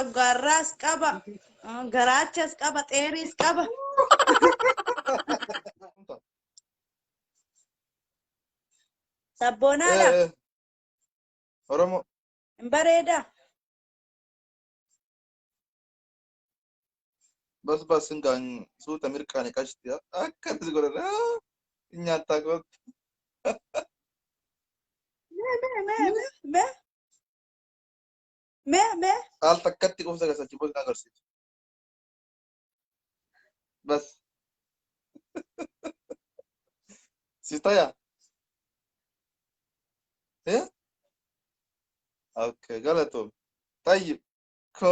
coggarraas qaba, garaachas qaba, xeeris qaba. Sabboonaadha. Oromo. Hin bareeda. Bas singaan suuta mirqaani qashti akkanis godhana nyaataa gootu. Mee. Al takkatti qofsa gasachi boos na agarsiisu. Bas. Sitaya. Okay, galatoom. Tayyib. Ko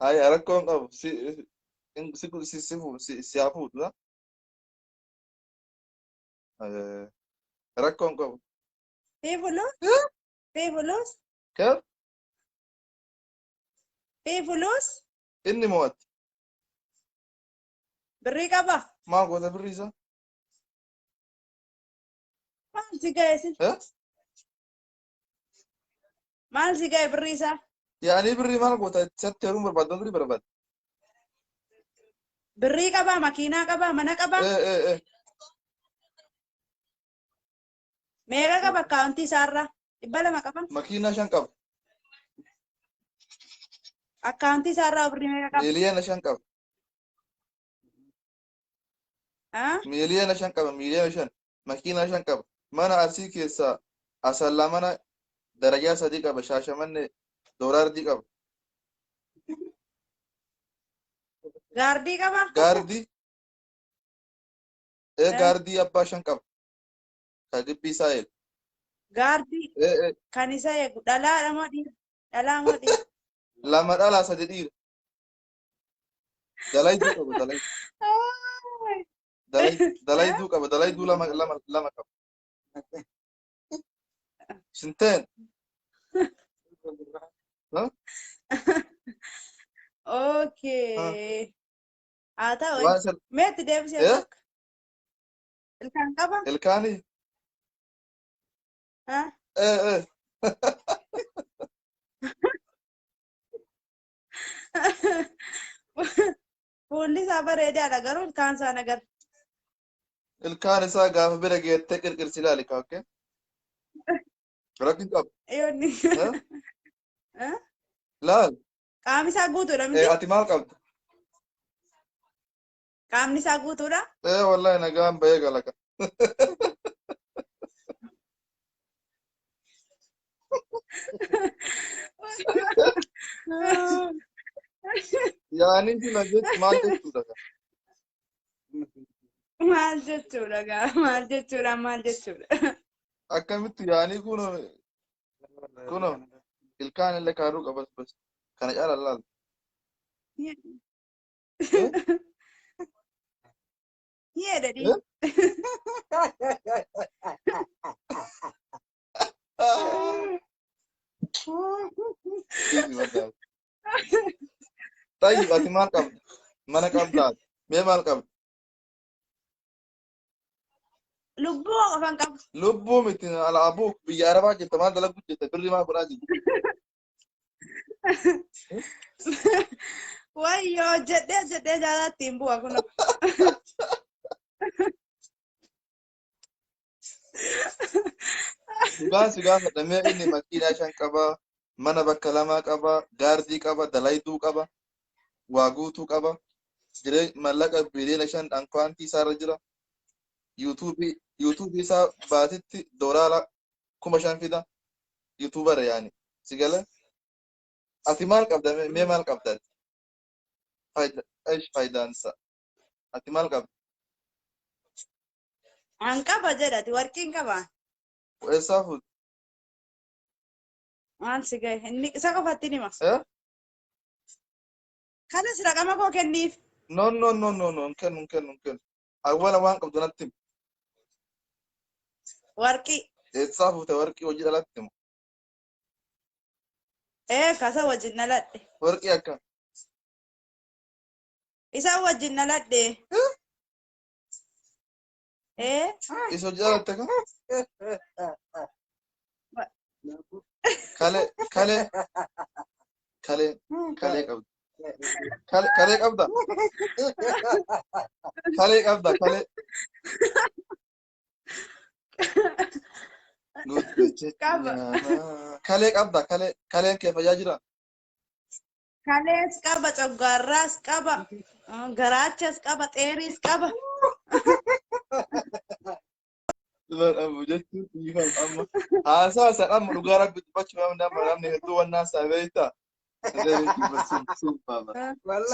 ay rakkoon qabu si hafuutu rakkoon qabu. Fiifulus. Kee? Fiifulus. Inni mo'atti. Birrii qaba. Maal goota birrii isaa? Maal si ga'e si? Maal si ga'e birrii isaa? Yaani birrii maal goota isatti heeruun barbaaddan birrii barbaadda. Birrii qaba, makiinaa qaba, mana qaba. Meeqa qaba akkaawuntii isaarraa? 200 qaba. Makiinaa 5 qaba. Akkaawuntii isaarraa birrii meeqa qaba? Miiliyoona 5 qaba. Miiliyoona 5 qaba, miiliyoona 5. Makiinaa 5 qaba. Mana Arsii keessaa Asallaa mana darajaa 3 qaba. Shaashamanne Dooraardii qaba. Gaardii qaba? Gaardii. Gaardii abbaa 5 qaba. Ka dibbii isaa eegu. Gaardii. Kan isa eegu dhalaadha moo dhiira? Dhalaa moo dhiira? Lama dhalaa 3 dhiira. Dalayduu qaba, dalayduu qaba, dalayduu lama qaba. Shinteen. Okay. Haa ta'u. Meetti deebisee bakka? Ilkaan qaba? Ilkaani? Fuulli isaa bareedaadha garuu ilkaan isaa nagar. Ilkaan isaa gaafa bira geettee qirqirsi ilaali kaakkee. Rakkin qaba. Yoonni. Laal. Qaamni isaa guutuudha miti? Ati maal qabda? Qaamni isaa guutuudha? Wallahi nagaan bahee galaqa. Yaani sila jechuun maal jechuudha? Maal jechuudha? Akkamitti yaani kuno ilkaan illee kaaruu qabas bas kana caala laal. Yeah, daddy. Tayyib ati maal qabda? Mana qabdaa? Mee maal qabda? Lubbuu qofan qabu. Lubbuu miti alaabuu biyya Arabaa jirta maal dalagu jirta birrii maal godhaa jirta? Wayyoo jedhee jaalatti hin bu'a kun. Dhugaan si gaafadha mee inni makiinaa 5 qaba, mana bakka 2 qaba, gaardii qaba, dalayduu qaba, waa guutuu qaba, mallaqa biliyoona 5 akkaawuntii isaarra jira. YouTube isaa baatitti doolaara 5,000 fida. YouTuber yaani. Si gala? Ati maal qabda? Mee maal qabda? Faayidaan isaa. Ati maal qabda? An qaba jedhati warqiin qaba. Eessaa fuudhu? Maal si gahe? Inni isa qofatti nima. Kanas raqama koo kenniif. No, kennu. Awwala waan qabdu natti himi. Warqii. Eessaa fuute warqii hojii dhalatti himu. Kasa wajjin naladhe. Warqii akka? Isa wajjin naladhe. Isa hojii dhalatte kan? Kale kale kale kale qabda. Kale qabda. Kale qabda kale. Qaba. Kale qabda kale kaleen kee fayyaa jira. Kalees qaba, coggaarraas qaba, garaachas qaba, xeeriis qaba. Abu jechuun dhiifama amma haasaa san amma dhugaa rabbi dubbachuu namni hedduu wannaa isaa beeyta.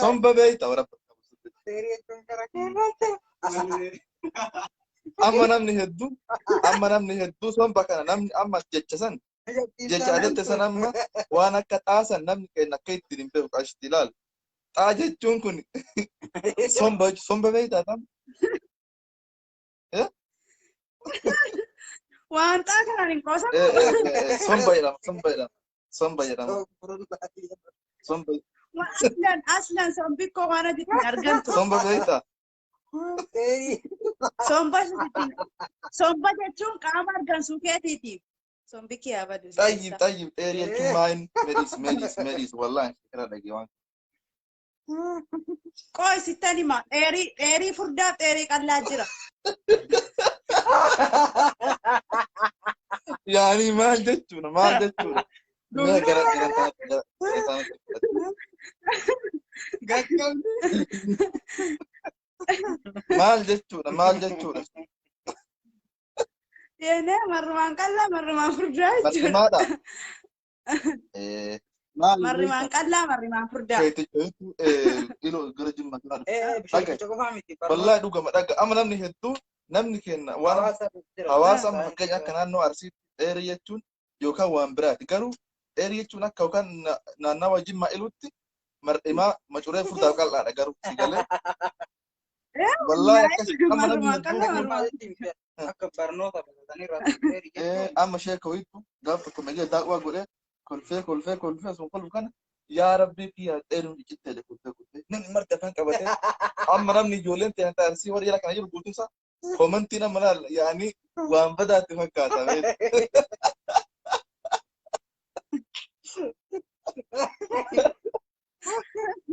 Somba beeyta warabba. Amma namni hedduu somba kana namni amma jecha san jecha adette san amma waan akka xaasan namni kenna akka ittiin hin beeku qashti ilaal. Xaa jechuun kun somba beeyta tam. Waan xaa kanaan hin qoosan. Somba jedhama. Aslan sombi koo waan adiitti argamtu. Somba beeyta. Somba jechuun qaama argamsuu keetiitiif. Sombi kee abadu. Tayyib xeerii jechuun maayin medis wallaahi irra dhagee waan. Qooy sittan hima dheerii furdaaf dheerii qallaa jira. Yaani maal jechuudha. Maal jechuudha. Yene marrumaan qallaa marrumaan furdaa jechuudha. Marrimaadha. Marrimaan qallaa marrimaan furdaa. Iloo gara jimma kana. Wallahi dhugama dhaga amma namni kenna waan hawaasa fakkeenya akka naannoo Arsiitti dheerii jechuun yookaan waan biraati. Garuu dheerii jechuun akka yookaan naannawa Jimmaa ilutti mar'imaa macuree furdaaf qal'aadha garuu si galee. Wallahi akkasii amma namni akka barnoota amma sheeka ho'itu gaafa tokko megee daawwaa godhee kolfee sun kolfu kana yaa rabbii kiyyaa dheeruun iccittee kuttee namni marti afaan qabatee amma namni ijoolleen ta'an Arsii warri jala kana jiru guutuunsa komantii nama laal yaani waan badaatti fakkaata.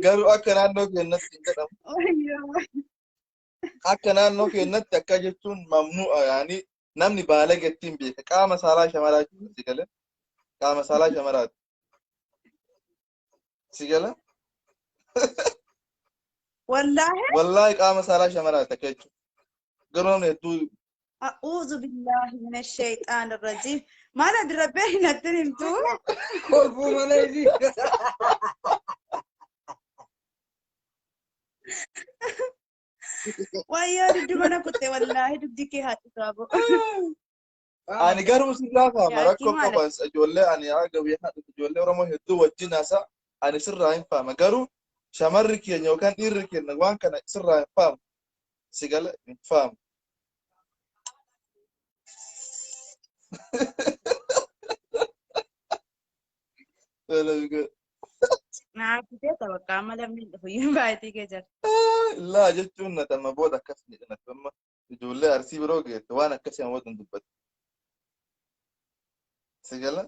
Garuu akka naannoo keenyatti hin jedhamu. Akka naannoo keenyatti akka jechuun mamnu'a yaani namni baalageetti hin beeka qaama saalaa shamaraati si galee qaama saalaa shamaraati si galee. Wallaahi qaama saalaa shamaraati akka jechuun garuu namni hedduu. أعوذ بالله من الشيطان الرجيم ما ندري بين التنمتو kolfuu malee ويا دبنا كنت والله دبديك هاتفابو Ani garuu sirraa faama rakkoo qabas ijoollee ani agabii haadha ijoollee Oromoo hedduu wajjin haasaa ani sirraa hin faama garuu shamarri keenya yookaan dhiirri keenya waan kana sirraa hin faamu si gala hin faamu. Nah, kita tahu kamu dalam ni hujan baik kejar. Lah, jechuun na tamma booda akkas ni na tamma ijoollee Arsii biroo geette waan akkasii amma wajjin dubbatu. Si gala?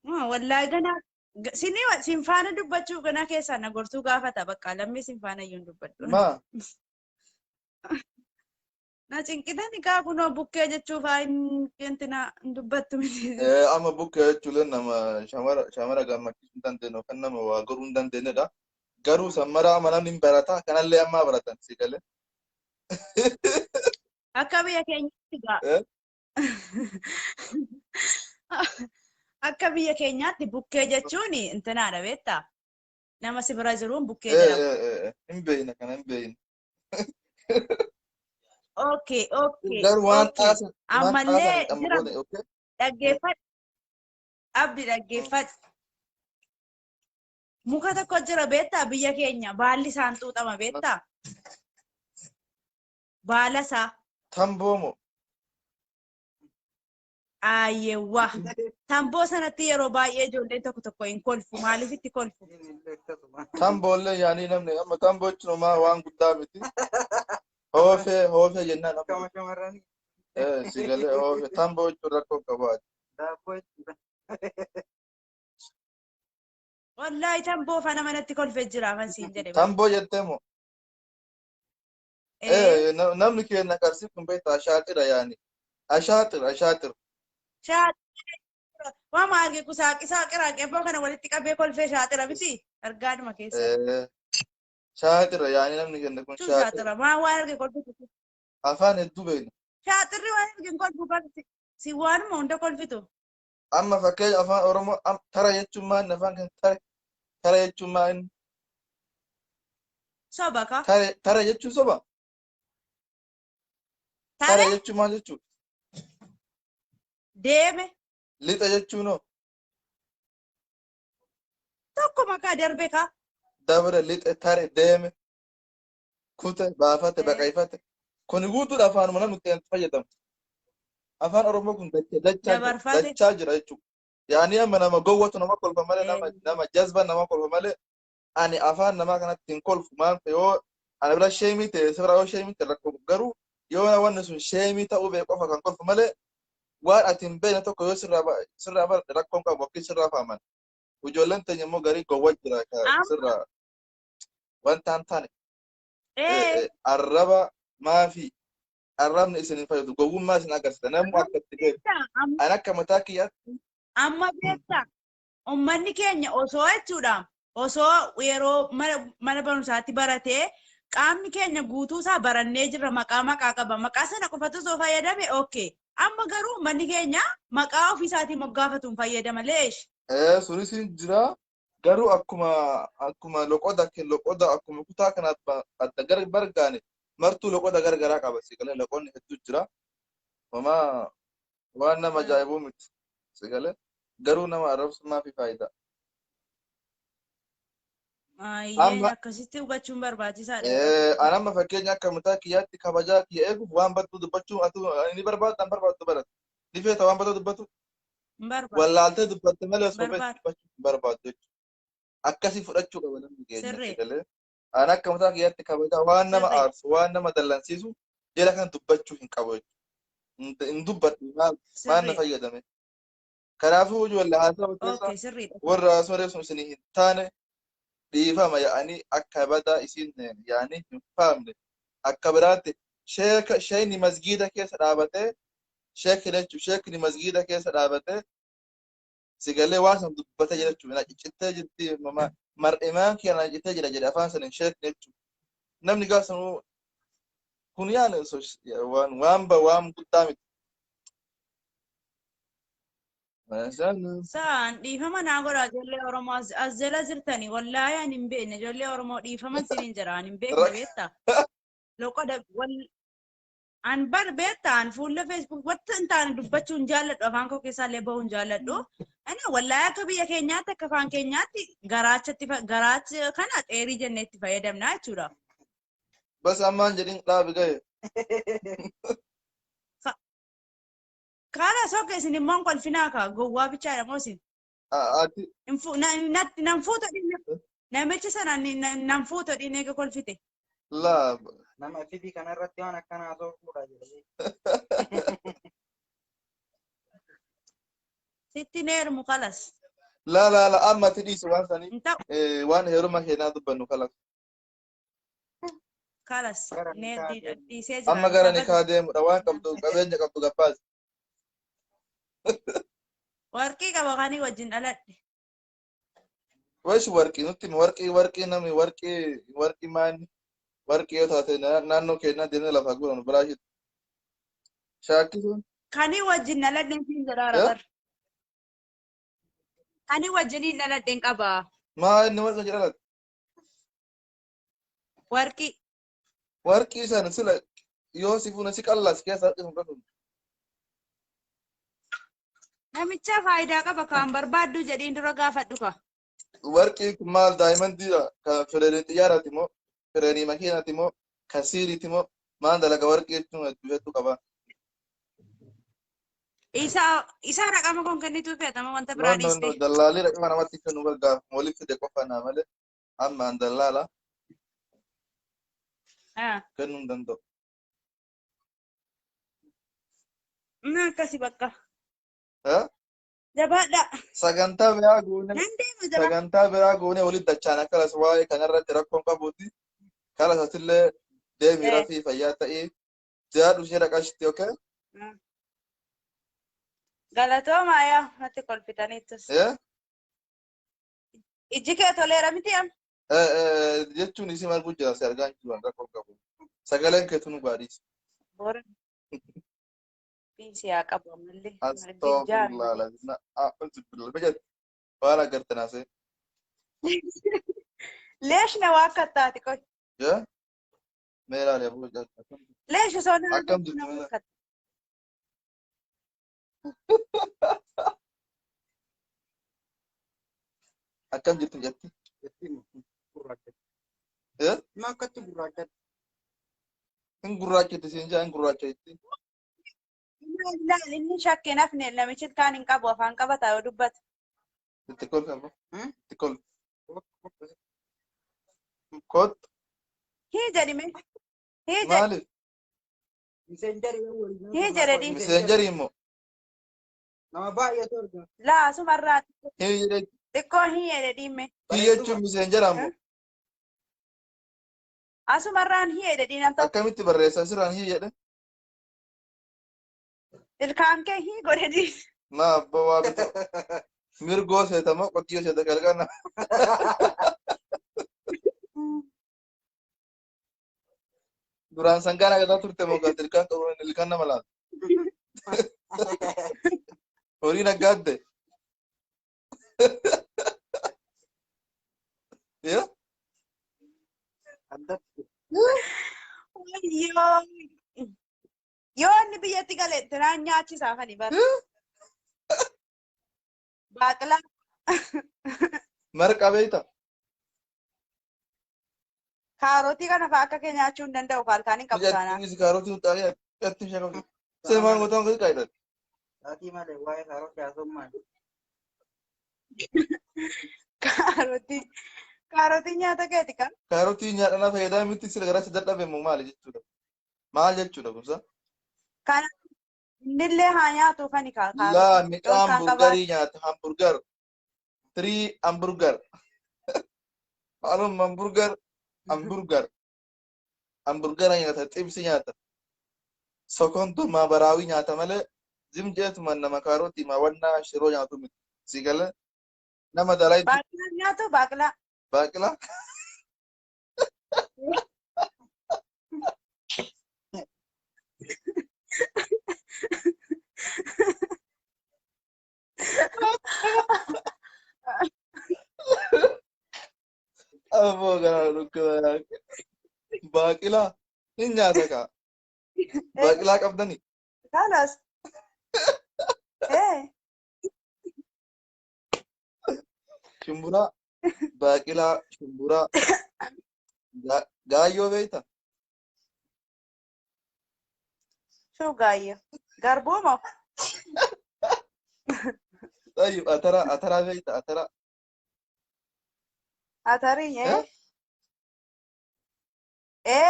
Wallahi gana sinfaana dubbachuu gana keessaa na gorsuu gaafata bakka lammii sinfaana iyyuu dubbadhu. Ma? Na cinqitani kaa kunoo bukkee jechuuf intina dubbattu miti. Amma bukkee jechuun nama shamara gammachiisuu hin dandeenye yookaan nama waa goruu hin dandeenyedha. Garuu sammara amma namni hin barata kanallee amma baratan si galee. Akka biyya keenyaatti gaa. Akka biyya keenyaatti bukkee jechuun intinaadha beektaa? Nama si bira jiruun bukkee jedhama. Hin beekna kana hin beekna. Okay. Garuu waan xaasan ammallee jira dhaggeeffadhu. Abdi dhaggeeffadhu. Muka tokko jira beektaa biyya keenya baalli isaan xuuxama beektaa? Baala isaa. Tamboomo. Ayeewwa. Tamboo sanatti yeroo baay'ee ijoolleen tokko hin kolfu. Maaliif itti kolfu? Tamboollee yaanii namni amma tamboo jechuun waan guddaa miti. Hoofee jennaan amma. Si galee hoofee tamboo jechuun rakkoo qabaati. والله تنبو فانا ما نتكل في الجرا من سين جري بس تامبو يتمو ايه نمني كنا كارسيكم بيت أشاطر يعني أشاطر شاطر وما ارجع كساكي ساكر ارجع بوكنا ولتك ابي كل في شاطر بتي ارجع ما كيسه شاطر يعني نمني كنا كون شو شاطر شاطر ما هو ارجع كل في أفان الدبي شاطر وارجع كل في سيوان ما انت كل في تو أما فكي أفان أورمو ترى يتشما نفان كن ترى يتشما إن سبكا ترى يتشو سبا ترى ترى يتشما يتشو ديمه ليتا يتشو نو توكو ما كادر بكا دبر ليتا ترى ديم كوتا بافات ايه بقايفات كون يقولوا أفان منا نتين فيدم أفان أورمو كن دبر فاتي دتشاجر يتشو يعني أما نما قوة نما كل فمالة ايه نما جذبة نما كل فمالة ani afaan namaa kanatti hin kolfu maal yoo ana bira sheemii ta'e sirra yoo sheemii ta'e rakkoo garuu yoo wanni sun sheemii ta'uu beeku qofa kan kolfu malee waan ati hin beekne tokko yoo sirraa bara rakkoon qabu akkii sirraa faaman ijoolleen teenya immoo garii gowwaa jira ka ام sirraa wanta hin taane ايه arraba maafi arrabni isin hin fayyadu gowwummaa isin agarsiisa namni akka itti beeku ام ani akka mataa kiyyaatti amma beekta ummanni keenya osoo jechuudha osoo yeroo mana barumsaatti baratee qaamni keenya guutuu isaa barannee jirra maqaa qaba maqaa sana qofatu osoo fayyadame okay amma garuu ummanni keenya maqaa ofiisaatiin moggaafatuun fayyadama leesh sunis hin jira garuu akkuma loqoda akkuma kutaa kanaatti adda gar bargaane martuu loqoda gargaraa qaba sigalee loqonni hedduu jira homaa waan nama ajaa'ibuu miti sigalee garuu nama arrabsumaa fi faayidaa ayyeen akkasitti hubachuun barbaachisaadha anamma fakkeenya akka mataa kiyyaatti kabajaa kiyya eeguuf waan badduu dubbachuu ni barbaaddan barbaaddu barate ni feeta waan badduu dubbatu wallaaltee dubbatte malee osoo dubbachuu barbaaddu jechuudha akkasii fudhachuu qaba namni keenya sigalee an akka mataa kiyyaatti kabajaa waan nama aarsu waan nama dallansiisu jala kan dubbachuu hin qabu jechuudha hin dubbadhu maal na fayyadame kanaafuu ijoollee haasawaa keessa warra haasawaa sun isin hin taane dhiifama yaa'anii akka badaa isin yaa'anii hin faamne akka biraatti sheekni masgiida keessa dhaabatee sheekni masgiida keessa dhaabatee sigalee waan san dubbatee jira jechuudha ciccitee jirti mar'imaan kiyya na cittee jira jedhe afaan sanin sheekni jechuudha namni gaafa sanuu kun yaani waan guddaa miti. Saan dhiifama naa godha ijoollee Oromoo as jala jirtanii wallaahi ani hin beekne ijoollee Oromoo dhiifaman siniin jira ani hin beekne beektaa loqoda an bar beektaa an fuula Facebook wanta hin taane dubbachuu hin jaalladhu afaan koo keessaa illee bahuu hin jaalladhu ani wallaahi akka biyya keenyaatti akka afaan keenyaatti garaacha kana xeerii jennee itti fayyadamna jechuudha. Bas ammaan jedhin dhaabi gahe. Kala soke isin immoo kolfinaa ka gowwaa bichaadha moo isin? Nan fuuto dhine namichi sana nan fuuto dhine eega kolfite. Laa. Nama fidii kanarratti waan akkanaa osoo fuudha jedhanii. Sitti neermu kalas. La amma tidhiisi waan sanii waan heeruma keenyaa dubbannu kalas. Kalas dhiisee jira. Amma gara ni kaa deemudha waan qabdu qabeenya qabdu gabbaasi. Warqii qaba kanii wajjin dhaladhe. Washi warqii nutti warqii namni warqii maanni warqii yoo taate naannoo keenyaa deemnee lafa guuran biraa shitu. Shaakkisuun. Kanii wajjin dhaladhe siin jedhaara bar. Kanii wajjiniin dhaladhe qaba. Maa inni warqa jedhaladhe? Warqii. Warqii sana sila yoo si fuuna si qallas keessa harkisuun qabu. Namicha faayidaa qaba kan barbaaddu jedhiin dura gaafadhu ka. Warqii kun maal daa'imantiidha kan federaanii xiyyaaraati moo federaanii makiinaati moo kan siiriiti moo maal dalaga warqii jechuun hedduu qaba. Isa raqama kun kennituu feetama wanta biraa dhiiste. Dallaalii raqama namatti kennu gargaaf waliif fide qofa naa malee amma an dallaala kennuu hin danda'u. Akkasi bakka. Jabaadha. Sagantaa biraa goone Nan deema jabaa. sagantaa biraa goone walitti dachaan akkanas waa'ee kanarratti rakkoon qabuuti. Kanas asillee deemii rafii fayyaa ta'ee jaadhu ishee dhaqashti okay? Galatooma yaa natti kolfitaniittus. Ijji kee toleera miti am. Jechuun isii marguu jira si argaa jiru rakkoon qabu. Sagaleen keetu nu baadhiisa. Bora. Biisi haa qabu ammallee. Astaghfirullah lazina a'udhu billahi bajat waan agartan asee. Leesh na waa akka taati qoy. Ya meeraa lee boo jaa. Leesh osoo na Akkam jirtu meeraa? Akkam jirtu jetti? Ma akkatti gurraachatti. Hin gurraachatti siin jaa hin gurraachatti. Ilaali inni shakkii nafne namichi kaan hin qabu afaan qabata yoo dubbatu. Itti kol qaba. Itti kol. Kot. Hii jedhime. Hii jedhi. Maaliif? Hii jedhedhi. Miseenjarii immoo. Nama baay'eetu argama. Laa asumarraa Hii jedhee. xiqqoo hii jedhedhiimme. Hii jechuun miseenjaraa immoo. Asumarraan hii jedhedhii nam tokko. Akkamitti barreessa siraan hii jedhe? Ilkaan kee hii godhedhii. Ma abbaa waa bita. Mirgoo seetamoo qotiyyoo seeta galgana. Duraan sangaan agataa turte moo gaafa ilkaan qabu ilkaan nama laata? Horii naggaadde. Yoo? Yoo inni biyyatti galetti naan nyaachisaa kan bara. Baaqilaa. Marqa beekta? Kaarotii kana fa'aa akka kee nyaachuu hin danda'u kaalkaan hin qabu taanaa. Innis kaarotii utaaleeatti ishee qabdi. Seemaan gotaan gosa qaayidha. Saatii malee waa'ee kaarotii haasofmaan. Kaarotii nyaata keeti kan? Kaarotii nyaadhana fayyadamu miti sila gara sadar dhabe moo maali jechuudha? Maal jechuudha kuusa? Kana innillee haa nyaatu kan kaarotii. Laa midhaan hamburgarii nyaata hamburgar. 3 hamburgar. Maalum hamburgar hamburgar. Hamburgara nyaata xibsi nyaata. Sokontu maabaraawii nyaata malee zimjeetuma nama kaarotii maa wannaa shiroo nyaatu miti. Si galee nama dalaa itti. Baaqilaa nyaatu baaqilaa. Baaqilaa? Aboo gara dhukkuba baaqilaa hin nyaata kaa. Baaqilaa qabdanii. Kanas. Shumburaa baaqilaa shumburaa gaayyoo beekta? Shuu gaayyoo. Garbuu moo? Tayyib ataraa beekta ataraa. Atarii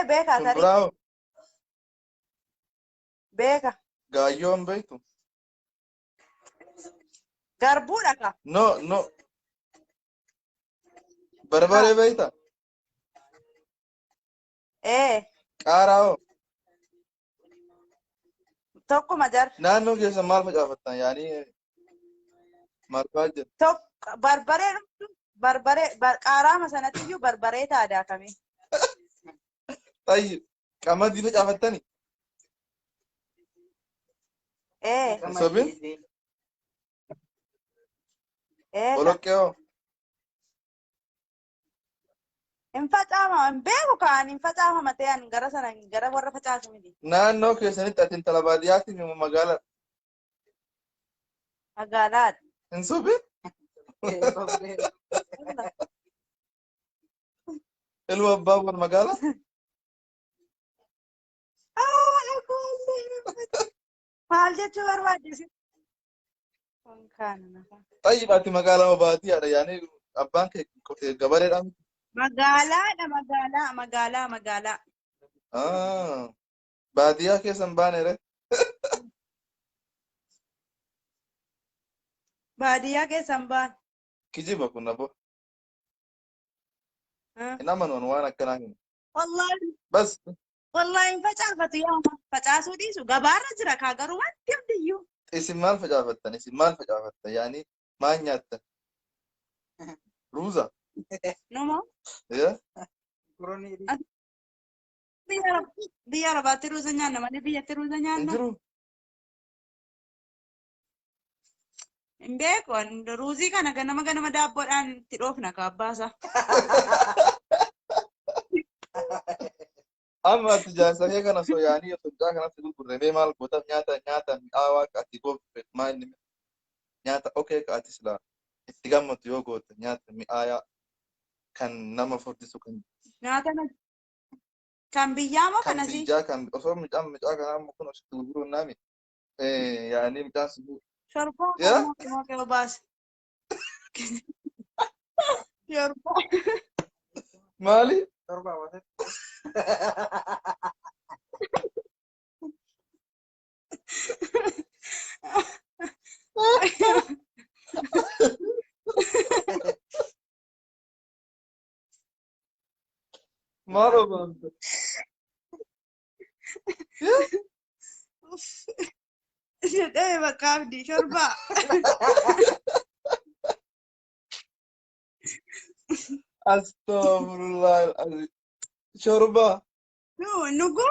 beeka atarii. Shumburaa hoo? Beeka. Gaayyoon beektu? Garbuudha ka? No. Barbaree beekta? Qaaraa hoo? Tokkuma jar. Naannoo keessa maal facaafattan yaanii marfaa jira? Barbaree qaaraama sanatti iyyuu barbaree taadaa kamii? Tayyib qamadii facaafattani? Sobin? Boloqqee hoo? Hin facaafama hin beeku kaan hin facaafama ta'an gara sana gara warra facaasu miti. Naannoo keessanitti ati intala baadiyyaatti fi magaalaa? Magaalaadha. Hin sobin? Ilma abbaa wal magaalaa? Maal jechuu barbaachise? Tayyib ati magaalaa moo baadiyyaadha yaanii abbaan kee gabareedhaa miti? Magaalaa. Baadiyyaa keessa hin baane re? baadiyyaa keessan baan. Kijiba kun abo. Ah. Inama non waan akkanaa hin. Wallahi hin facaafatu yaama. Facaasuu dhiisu gabaarra jira kaa garuu wanti hundiyyuu. Isin maal facaafattan? Isin maal facaafattan? Yaani maal nyaattan? Ruuza? Numa Yeah? biyya arabaatti ruuza nyaanna malee biyyatti ruuza Hin nyaanna. jiru? Hin beeku ruuzii kana ganama daabboodhaan itti dhoofna kaabbaasa. Amma ati jaarsa kee kana soo yaanii Itoophiyaa kanatti gurgurree maal goota nyaata mi'aawaa akka ati goofu maal inni nyaata okee ka ati silaa itti gammadu yoo goote nyaata mi'aayaa kan nama furdisu kan Kan biyyaa moo kan kanasii? biyyaa kan osoo micaa kanaa amma kun asitti gurguruun naami yaanii micaan sun Shorbaa Yeah? mooqee baase. Shorbaa. maali? Maal obaamte? Jedhee bakka abdii shorbaa. Astaghfirullah al-azim. Shorba. Nugu.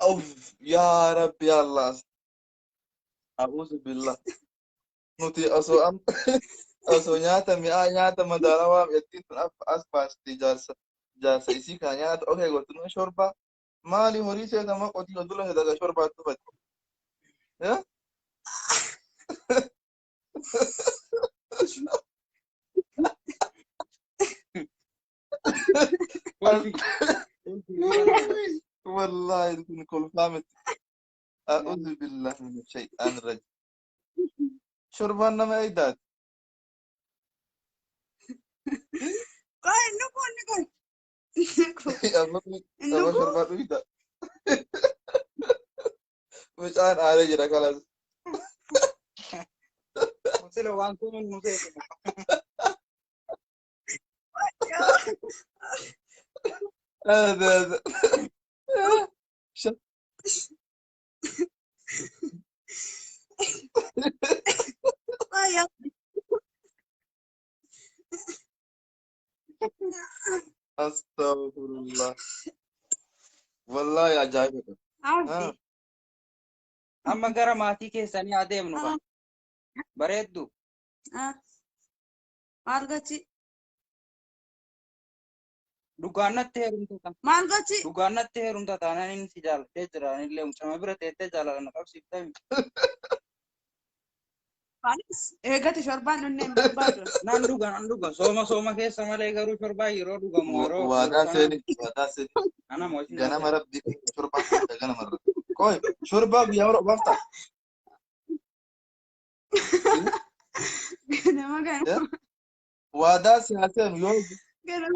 Of ya Rabbi Allah. A'udzu billah. Nuti osoo nyaata mi'aa nyaata madaalawaa ittiin as baasti jaarsa isii kan nyaata okee gootinu shorba maali horii seetama qotii odula hedaga shorbaattu fadhi. والله يكون كل فهمت. أعوذ بالله من الشيطان الرجيم. شربان ما يدات. Qoy nugu. أما شربان يدات. مش أنا على جرا خلاص. Sila waan kun nusee. هذا أستغفر الله. والله يا عجائب. Amma gara maatii keessanii adeemnu kan bareeddu. Maal gochi? Dhugaannatti heerumta kan. Maal gochi? Dhugaannatti heerumta taanaan inni si jaalatee jira illee mucama bira teettee jaalala qabsiiftee. Eegati shorbaan nunneen barbaadu. Nan dhuga sooma keessa malee garuu shorbaa yeroo dhugamu yeroo. وهذا سيني. Ana mootiin. ganama rabbi shorba ganama rabbi koy shorba biya waro bafta Ganama. wada siyasan yo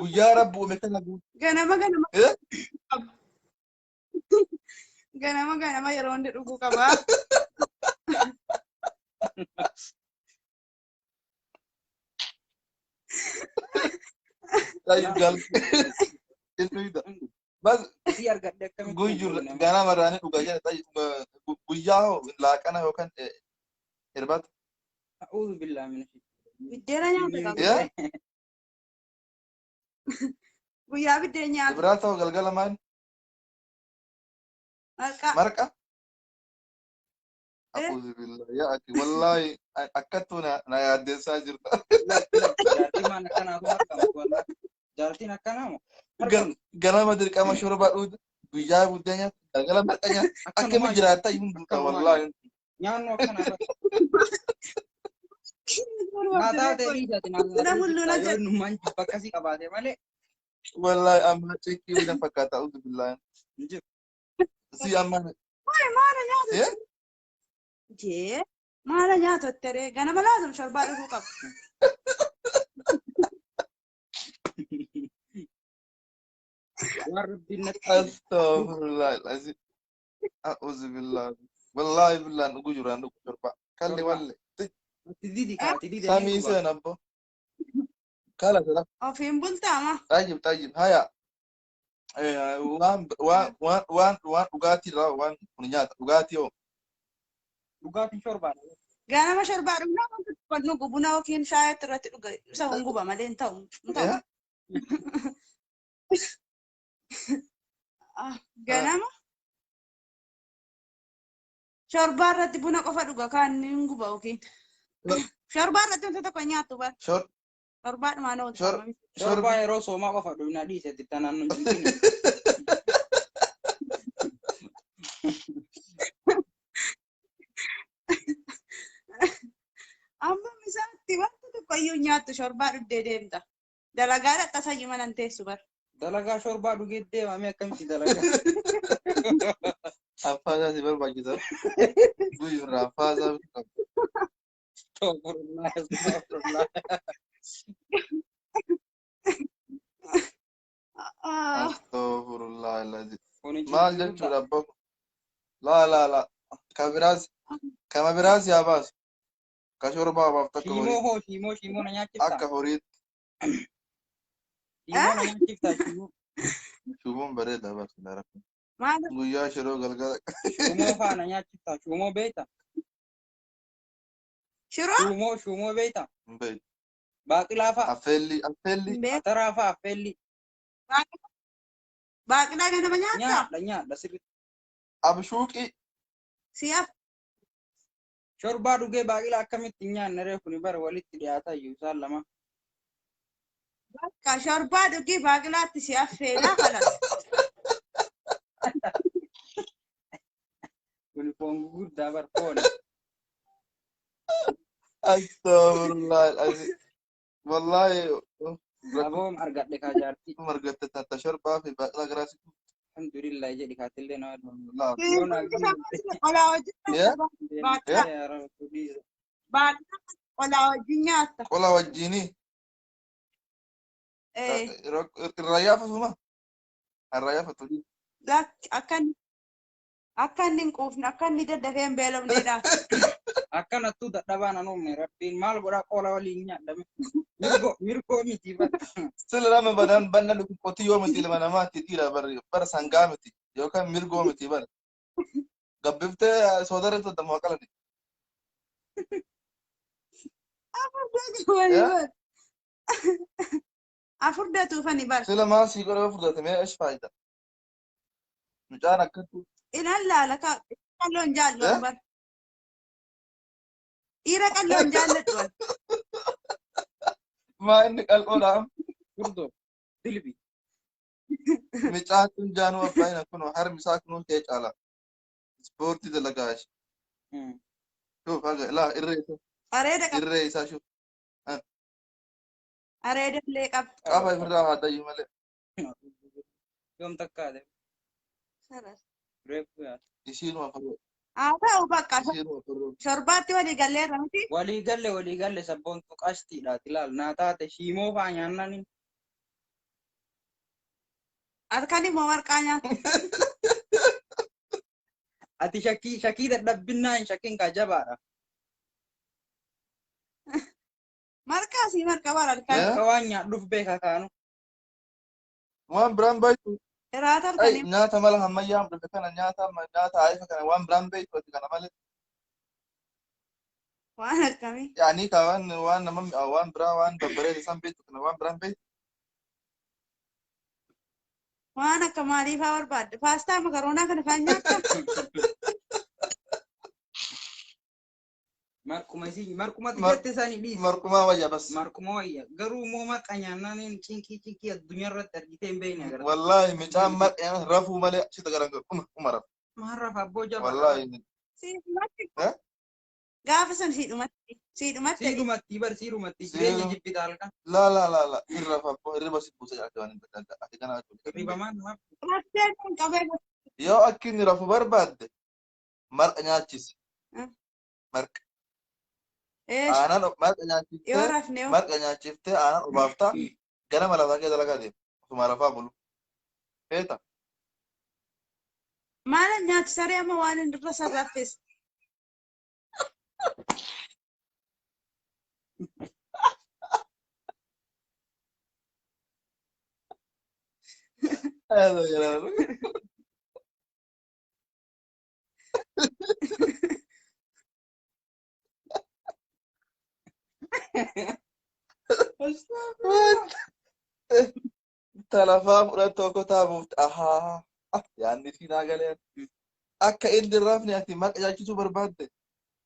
guyya rabbu mekana gu Ganama. eh Ganama yeroo hundi dhuguu qabaa. tayyib gal ilmuida bas Si argadde akkamitti. guyyu ganama rani dhuga jene tayyib guyya ho laaqana yookan irbat A'uudhu billahi min Biddeena nyaata qabu. ya Guyyaa biddeen nyaata. ibrata ho galgala man marqa a'udhu billahi ya aki wallahi akkatuna na yaaddeessa jirta Jaartiin maan akkanaatu argamu wallahi. Jaartiin akkanaa moo? ganama dirqama shorba dhuuda guyyaa buddeen nyaata galgala marqa nyaata akkami jiraata hin bulta wallahi Nyaannu akkanaa. Naataa ta'ee dhiisaati naataa. Yoo inni manchi bakka si qabaate malee. wallahi amma cikii wida fakkaata a'udhu billahi si amma Maala nyaata. eh Jee maala nyaata tere ganama laazum shorbaa dhuguu qabu. ورب النت استغفر الله العظيم اعوذ بالله والله بالله نقول نقول شربا كلي شربا ولا تديدي كاتدي ده سامي نينكوبا سين ابو كلا كلا فين بلتا ما طيب طيب هيا وان وقاتي لا وان نيات وقاتي يوم بقاتي شربا Gana ma sharbaa dhugnaa wanti tuffannoo gubunaa yookiin shaayii irratti dhuga isa hunguba malee hin ta'u. يا Ganama shorbaa irratti buna qofa dhuga kaan ni hunguba yookiin shorbaa irratti wanta tokko nyaattu bara. شر Shorbaa dhumaan ooltu شر amma شربا يرو سوما قفا دونا دي ستتنا نجين amma misaatti wanta tokko iyyuu nyaattu shorbaa dhugdee deemta. Dalagaa dhaqqasa iyyuu mana hin teessu bara. دلقا شربا دوغيت دي مامي كم في دلقا افاجا سيبر باجيتا بوي رافازا استغفر الله استغفر الله استغفر الله العظيم ما جت ربك لا لا لا كبراز كما براز يا باس كشوربا بافتك شيمو هو شيمو نياتشفتا اكا هوريت شيمو نياتشفتا شيمو شوفون بريدة بس نعرف Maal ويا شرو قلقل شومو فانا نياتشفتا شومو بيتا shiroo شومو بيتا بيت باقي لافا افلي hin beeku. ترافا فيلي Baaqilaa ganama nyaattaa? نيا سيبت ابشوكي Siyaaf شربا دوغي باقي لا كمت نيا نري كوني بر وليت دياتا يوسال لما bakka shorbaa dhugii baaqilaatti siyaaf feelaa kalas. كوني فونغور دابر فون استغفر الله العظيم والله ابو مرقد لك جارتي مرقت تشربا في بقلا راسي الحمد لله جدي كاتل لنا لا Olaa wajjin يا baaqilaa يا رب تدير baaqilaa olaa wajjin nyaatta. ولا وجيني الريافة ثم الريافة تجي Akka inni hin quufne akka inni daddafee hin beelofneedha. akkanattu dadhabaan anuumne rabbiin maal godhaa qola waliin nyaadhame mirgoo miti سل رام بدن بدن قطي يوم تيل ما نما تيرا بر سانغامتي يوكا ميرغو متي بر قببت سودره تدم وكلني Afurda tuufani bar. سل ما سيقول فرصة ما ايش فايدة مجانا كنتو Ilan laala ka qalloon jaallu bar. Dhiira qalloon jaalladhu bar. ما انك الأولى furdoo dilbi مجاكم جانو أبين كنو حرم ساكنو تيج على سبورتي دلقاش شوف هذا لا الرئيس شوف Areeda illee qabdu. أبا يفردا هذا يملي yoom takkaate reefu yaa يشيل ما فرو Haa ta'u bakka يشيل ما فرو shorbaatti walii galleerra miti. walii galle sabboon tuqaashtiidhaat ilaal naa taate shiimoo faa nyaannani Halkan immoo marqaa nyaata. ati shakkii dadhabbinnaa hin shakkiin kaa jabaadha Marqaa sii marqa bara halkan. akka waan nyaadhuuf beeka kaanu وان برام بيتو Hiraata أي halkanii ناتا مالا هم يام دكانا ناتا عايفة كان وان برام بيتو كان مالا waan akkamii. يعني كان وان نمم وان برا وان ببريد سام بيتو كان وان برام بيت Waan akka maaliifaa barbaadde? Paastaa makaroonaa kana faan nyaatta? markumatti gatte isaanii dhiisi مركوما وجا بس markuma wayya garuu immoo marqa nyaannaniin cinkii addunyaa irratti argitee hin beekne agarra والله مجام مر يعني رفو مالي شو تقرأ عمر maarraaf abboo jabaa والله Siidhumatti. ها Gaafa san siidhumatti. Siidhumatti. siidhumatti jireenya jibbita halkan لا الرفو الربا سيبوسا يا كمان أنا ribamaan namaaf Raftee kan qabee يو أكيد رفو برباد مر ناتشيس مر eesh أنا مر yoo ناتشيس rafne yoo مر ناتشيس أنا وبافتا ganama lafaa keessa dalagaa deema osuma lafaa bulu feeta maal nyaatu saree amma waan hin dirra sarraffis talafaa fudhatu tokko taabuuf ahaa yaanni fi naagaleen akka inni rafni ati marqa nyaachisuu barbaadde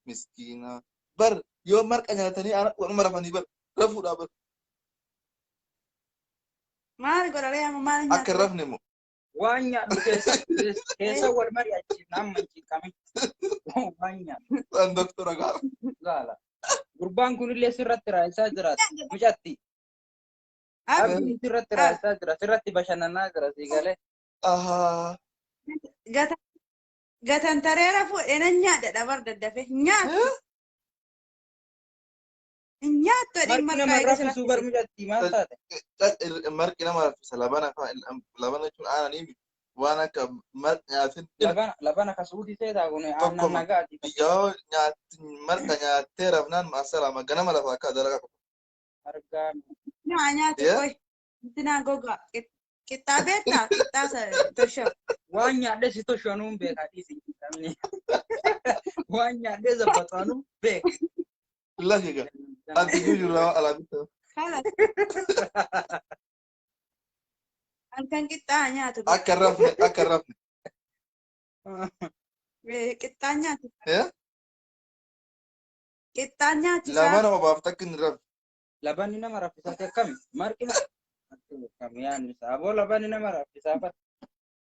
miskiina bar yoo marqa nyaatanii wanuma rafanii bar rafuudhaa bar maal godhare amma maal nyaatu akka rafni moo waan nyaadhu keessa wal mari'achiif nama hinjiqame waan nyaadhu an doktora gaaf gaala gurbaan kunillee sirratti raayisaa jiraata mucatti abdiin sirratti raayisaa jira sirratti bashannanaa jira siigalee ahaa gatan tareera fuudhee nyaadha dabar daddafe nyaatu nyaattu dhimma marqi nama raffisuu bar mucatti maal taate marqi nama raffisa labana jechuun aananii waan akka marqa nyaatin labana kasuuti seetaa kun aannan nagaati yoo marqa nyaattee rafnaan maasalaama ganama lafa akka dalagaa qofa argaa nyaatu koy itti goga qixxaa beektaa qixxaa tosho waan nyaadhe si toshanuun beekaa dhiisi waan nyaadhe zabbaxanuun beek lafiga anti jujurraa alaabita halkan qixxaa nyaatu akka rafne qixxaa nyaatu qixxaa nyaatu labana obaaf takka inni rafne labanni nama raffisaate akkami marqi kamiyaan isaa boo labanni nama raffisaa fata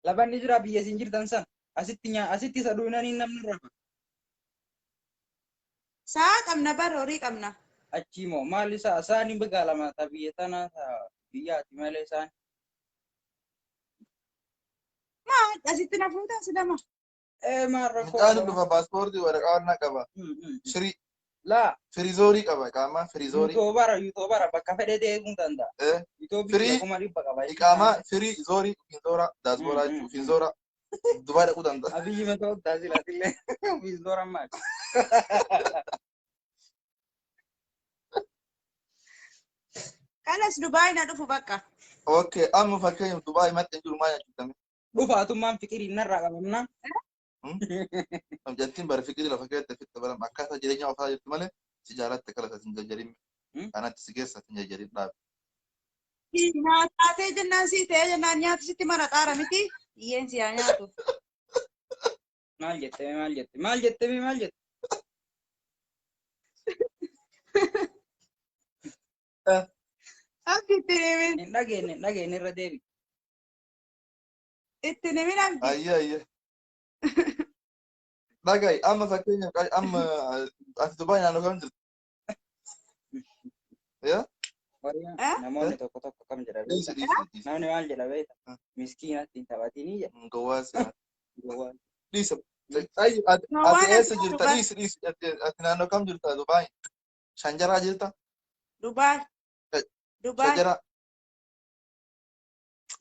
labanni jira biyya isin jirtan san asitti isa duunanii namni rafa saa qabna bar horii qabna achi moo maal isaa isaanii bagaalamaata biyya tanaa biyyaati malee isaan maal asitti na fuutaa sidama maal rakkoo mucaan dhufa paaspoortii waraqaa wannaa qaba shirii laa firiizoorii qaba qaamaa firiizoorii yuutoobara bakka fedhe deemuun danda'a firii iqaamaa firiizoorii fiinzoora daasbooraa jechuun fiinzoora Dubai dhaquu danda'a. Abiyyi matoo taasilatillee fiinzoora maali? Kanas Dubai na dhufu bakka. Okay, amma fakkeenya Dubai maxxan jiru maal jechuudha? Dhufaatummaan fiqirii narraa qabamna. Amjattiin bara fiqirii lafa keessatti fitta bara akkaataa jireenya ofaa jirtu malee si jaalatte kala sin jajjarin kanatti si keessa sin jajjarin dhaabe. Nyaatee jennaan si ta'ee jennaan nyaatu sitti mara xaara miti iyyeen si haa nyaatu. Maal jettee? Abdi itti nimin. Hin dhageenye irra deebi. Itti nimin abdi. Ayya. Dhagai amma fakkeenyaaf amma as Dubai naannoo kam jirtu? Yaa? Namoonni tokko kam jedha beekta? Namni maal jedha beekta? Miskiinatti hin taphatinii jedha. Gowwaasi. Dhiisa. Ati eessa jirta? Dhiisi. Ati naannoo kam jirta Dubai? Shanjaraa jirta? Dubai. Shanjaraa.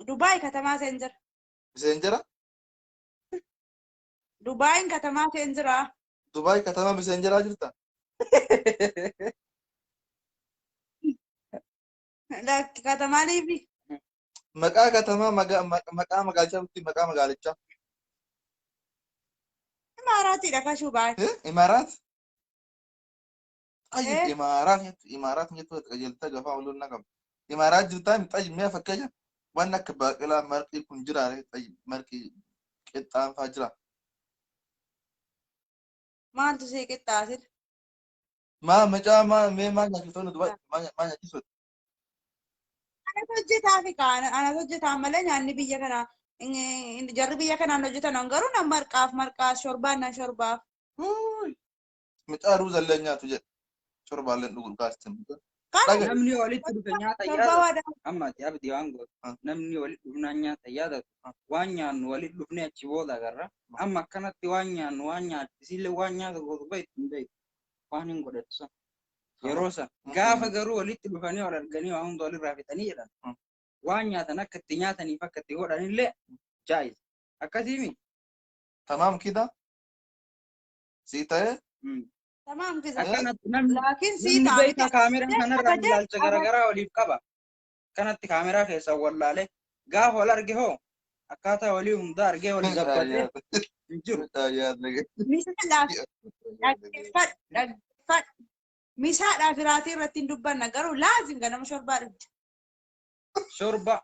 Dubai katamaa Seenjira. Seenjira? Dubai katamaa Seenjira. Dubai katamaa Seenjira jirta? Katamaa liifi. Maqaa katamaa maqaa magaalichaa maqaa magaalichaa. Imaaraatiidha kashuu baay'ee. Imaaraat? Ayyi Imaaraat jettu qajeelta gafaa waloon naqabu. Imaaraat jirtaa mixayi mee fakkeenya waan akka baaqelaa marqii kun jiraare marqii qixxaanfaa jira. Maaltu see qixxaasin? Macaa mee maal nyaachiftoonni Dubai maal nyaachiftoonni? Anas hojjetaa fi anas hojjetaa malee nyaanni biyya kanaa jarri biyya kanaan hojjetan garuu nan marqaaf shorbaan nan shorbaaf. Macaa ruuzallee nyaatu jedhe shorbaalleen dhugul kaastin. Namni walitti dhufe nyaata yaadatu ammaati abdii waan gootu namni walitti dhufnaan nyaata yaadatu waan nyaannu walitti dhufne achi booda agarra amma akkanatti waan nyaannu waan nyaatti isillee waan nyaata gootu baay'ee hin beeku waan hin godhatu san Yerosa gaafa garuu walitti dhufanii wal arganii waa hunda walirraa fixanii jedhan waan nyaatan akka itti nyaatanii fi akka itti godhanillee jaayiz akkasiimi. Tamaam kida siitaye Tamam kida. Akkanatti namni Laakiin namni siitaa beekaa kaameraa kanarraa ilaalcha garaagaraa waliif qaba. Kanatti kaameraa keessa wallaalee gaafa wal arge hoo akkaataa walii hundaa argee walii gabbatee hin jiru. Misaadhaaf firaatii irratti hin dubbanna garuu laazim ganama shorbaa dhugda. Shorba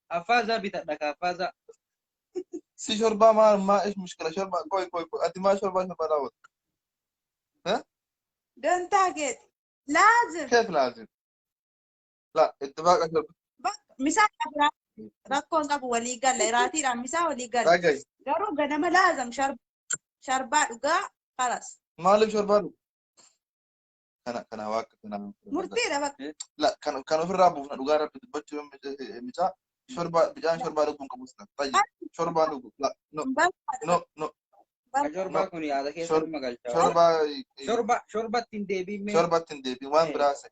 affaasaa bitadha kaaffaasaa. Si shorba ما ايش مشكله شوربه كوي انت ما شوربه داود ها دنتا جيت لازم كيف لازم لا اتفاق شوربه مساء ركون ابو ولي قال راتي راه مساء ولي قال قالوا غنم لازم شربا دغا خلاص مالك شوربه كان واقف انا مرتي بقى لا كانوا في الراب دغا رب تبچو مساء شوربه بجان شوربه لكم كبسنا طيب شوربه لكم لا نو شوربه كون يا هذا كيف مقال شوربه تندبي شوربه تندبي وان براسك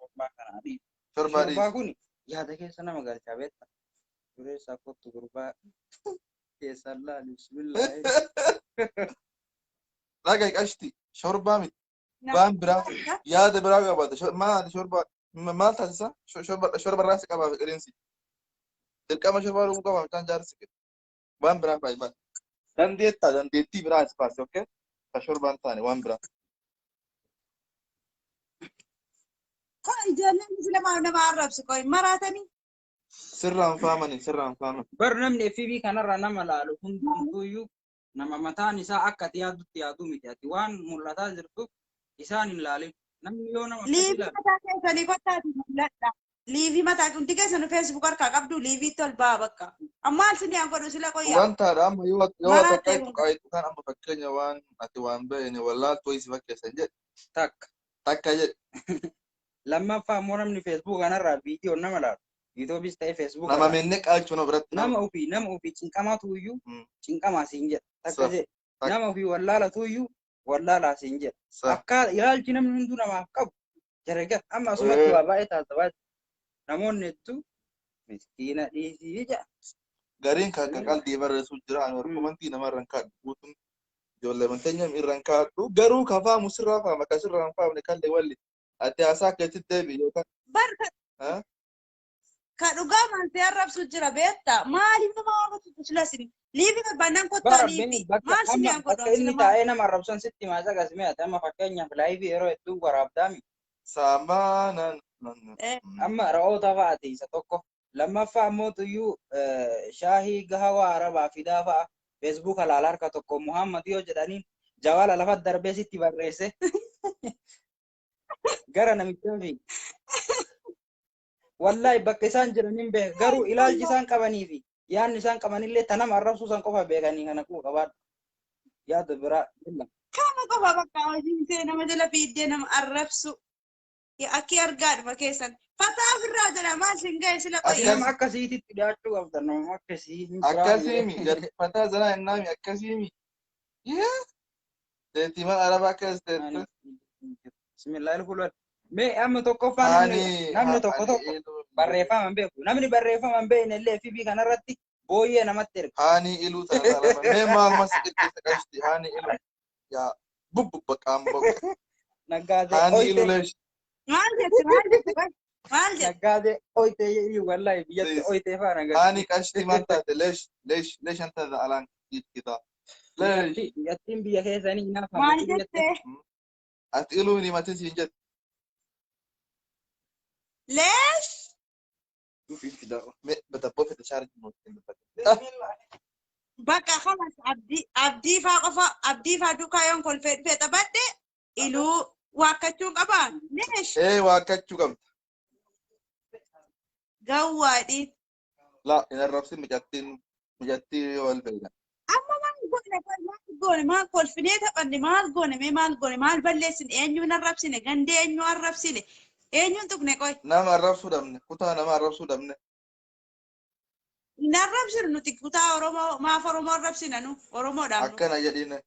شوربه كون يا هذا كيف انا مقال شابت وري ساكوت غربا كيس الله بسم الله لا جاي اشتي شوربه مت وان براسك يا ده براغا بعد ما شوربه ما تنسى شوربه راسك ابا قرنسي الكلام شوربه لو كمان كان جارسك وان برا باي دنديتي برا سباس اوكي شوربه ثاني وان برا كاي جنن مثل ما اعرف سكوي مراتني سرا فامني برنامج في بي كان رانا ملالو كنتو نما متان نساء اكتياد تيادو متياتي وان مولتا زرتو إسان اللالي نمني يونا ليفي متى كيساني قطعت لا ليفي متى كنت كيسانو فيسبوك أركا قبدو ليفي تول بابكا أما سني أنكو نسلا قويا وان ترى أما يوات بكايتو كايتو كان أما فكرني وان أتوان بيني ولا تويس فكر سنجد تك كجد لما فهمونا من فيسبوك أنا را فيديو نملا فيديو بيستاي فيسبوك نما منك ألشون برات نما أوفي تنكما تويو تنكما سنجد تك نما أوفي ولا لا تويو ولا لا سنجد أكاد يالجي نمن دون ما أفكب جرجت أما سمعت وابايت هذا نمون نتو مسكينة دي جا garin kakakal di bar sujra an warkumanti nama rangkat butun jolle mantenya mi rangkat du garu kafa musra fa makasra fa ne kalle walli ate asa ke titte bi yoka barka ha ka duga man te arab sujra betta mali ma ma tuslasin libi banan ko talibi mal sini an ko don ini tae nama rabsan sitti masa gasme ata ma fakenya live ero itu warabdami samanan amma ra'o tafaati isa tokko لما فهمت يو شاهي قهوة عربة في دافع فيسبوك على الاركة تكو محمد يو جدانين جوال على فات دربي ستي برئيسة قرنا مكتوفي والله بكسان جرنين به قروا إلال جسان كباني في يعني نسان كباني اللي تنام الرفسو سان كفا بيغاني هنكو قبار يا دبرا بالله كما كفا بكا وجين سينا مجلا في الدينا الرفسو يا أكي أرقاد مكيسان فتاة في الرادة ما سنجاي سلا قيام أكاسيتي تداتو أفضل أكاسيمي فتاة زنا النامي أكاسيمي يا تيتي ما أربع كاس بسم الله الرحمن مي أم توقف نمني توقف بريفا من بيكو نمني بريفا من بين اللي في بيك أنا رتي بويه نمتر هاني إلو ترى مي ما مسكت تكشتي هاني إلو يا بوب بكام بوب هاني إلو ليش مال نقاده اويتي والله بيت اويتي فانا اني كشتي ما انت ليش انت زعلان كذا ليش يتم بيا كيساني نافع مال جت اتقلوني ما تنسي جد ليش في ده بتبو في تشارج بقى خلاص عبدي فادوكا يوم كل في تبدي إلو واكتشو كمان ليش ايه واكتشو كمان جوادي لا إن الرفسي مجتي والبينا أما ما نقول في نيتها قد ما نقول ما البلسين إني من الرفسين عندي إني الرفسين إني أنتك نقول نعم الرفسو دمني كتها نعم الرفسو دمني إن الرفسين نتيك كتها أروما ما فرما الرفسين أنو أروما دامنو أكنا جدينا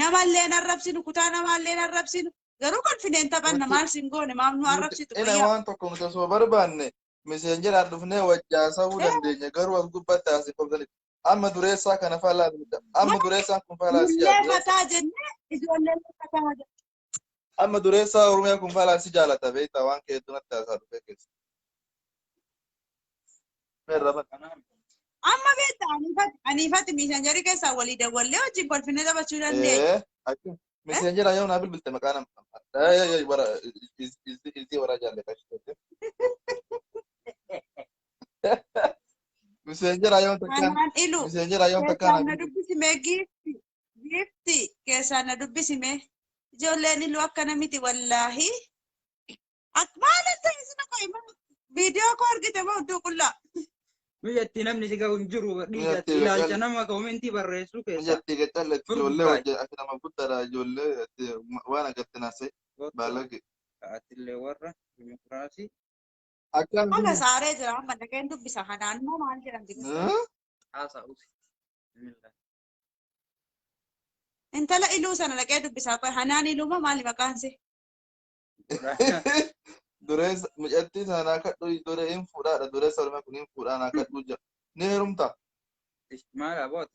namallee narrabsinu kutaa namallee narrabsinu garuu confident taphanna maal singoone maaf nu arrabsitu ina fayyaa waan tokko nuti osoo barbaanne miseenjeraan dhufnee wajjaasa'uu dandeenya garuu as gubbaatti asii qabdanii amma dureessaa kana faalaa amma dureessaan kun faalaa si mullee fataa jennee ijoollee fataa jennee amma dureessaa oromiyaa kun faalaa si jaalata beektaa waan kee hedduunatti haasaa dhufee keessa. amma beektaa aniifatti miseenjerii keessaa walii dawwallee wajjin kolfinee taphachuu dandeenya. Messenger ayo nabil bilte makanan. Wara izi wara jalle kashte. Messenger ayo takkan. Messenger ayo takkan. Na dubbisi me gifti kesa na dubbisi me ijoolleen ilu akkana miti wallahi. Akmaala ta'isina qoyma video ko argite moo duqulla. Miyyatti namni siga unjiru dhiigatti ilaalcha nama koomentii barreessu keessa. Miyyatti gachalle ijoollee wajjin akka nama guddaadha ijoollee waan agartee naasee baalage. Ka'atillee warra dimokiraasii. Akkam Akka saaree jira amma dhaqeen dubbisa kanaan moo maal jedhamti? Haasa'uusi. Intala iluu sana dhaqee dubbisaa qoy hanaan iluu moo maali maqaansi? Dures mijatti sana kadhu dure in fuudhaadha dure salma kun in fuudhaan kadhu jira ni herumta maal aboot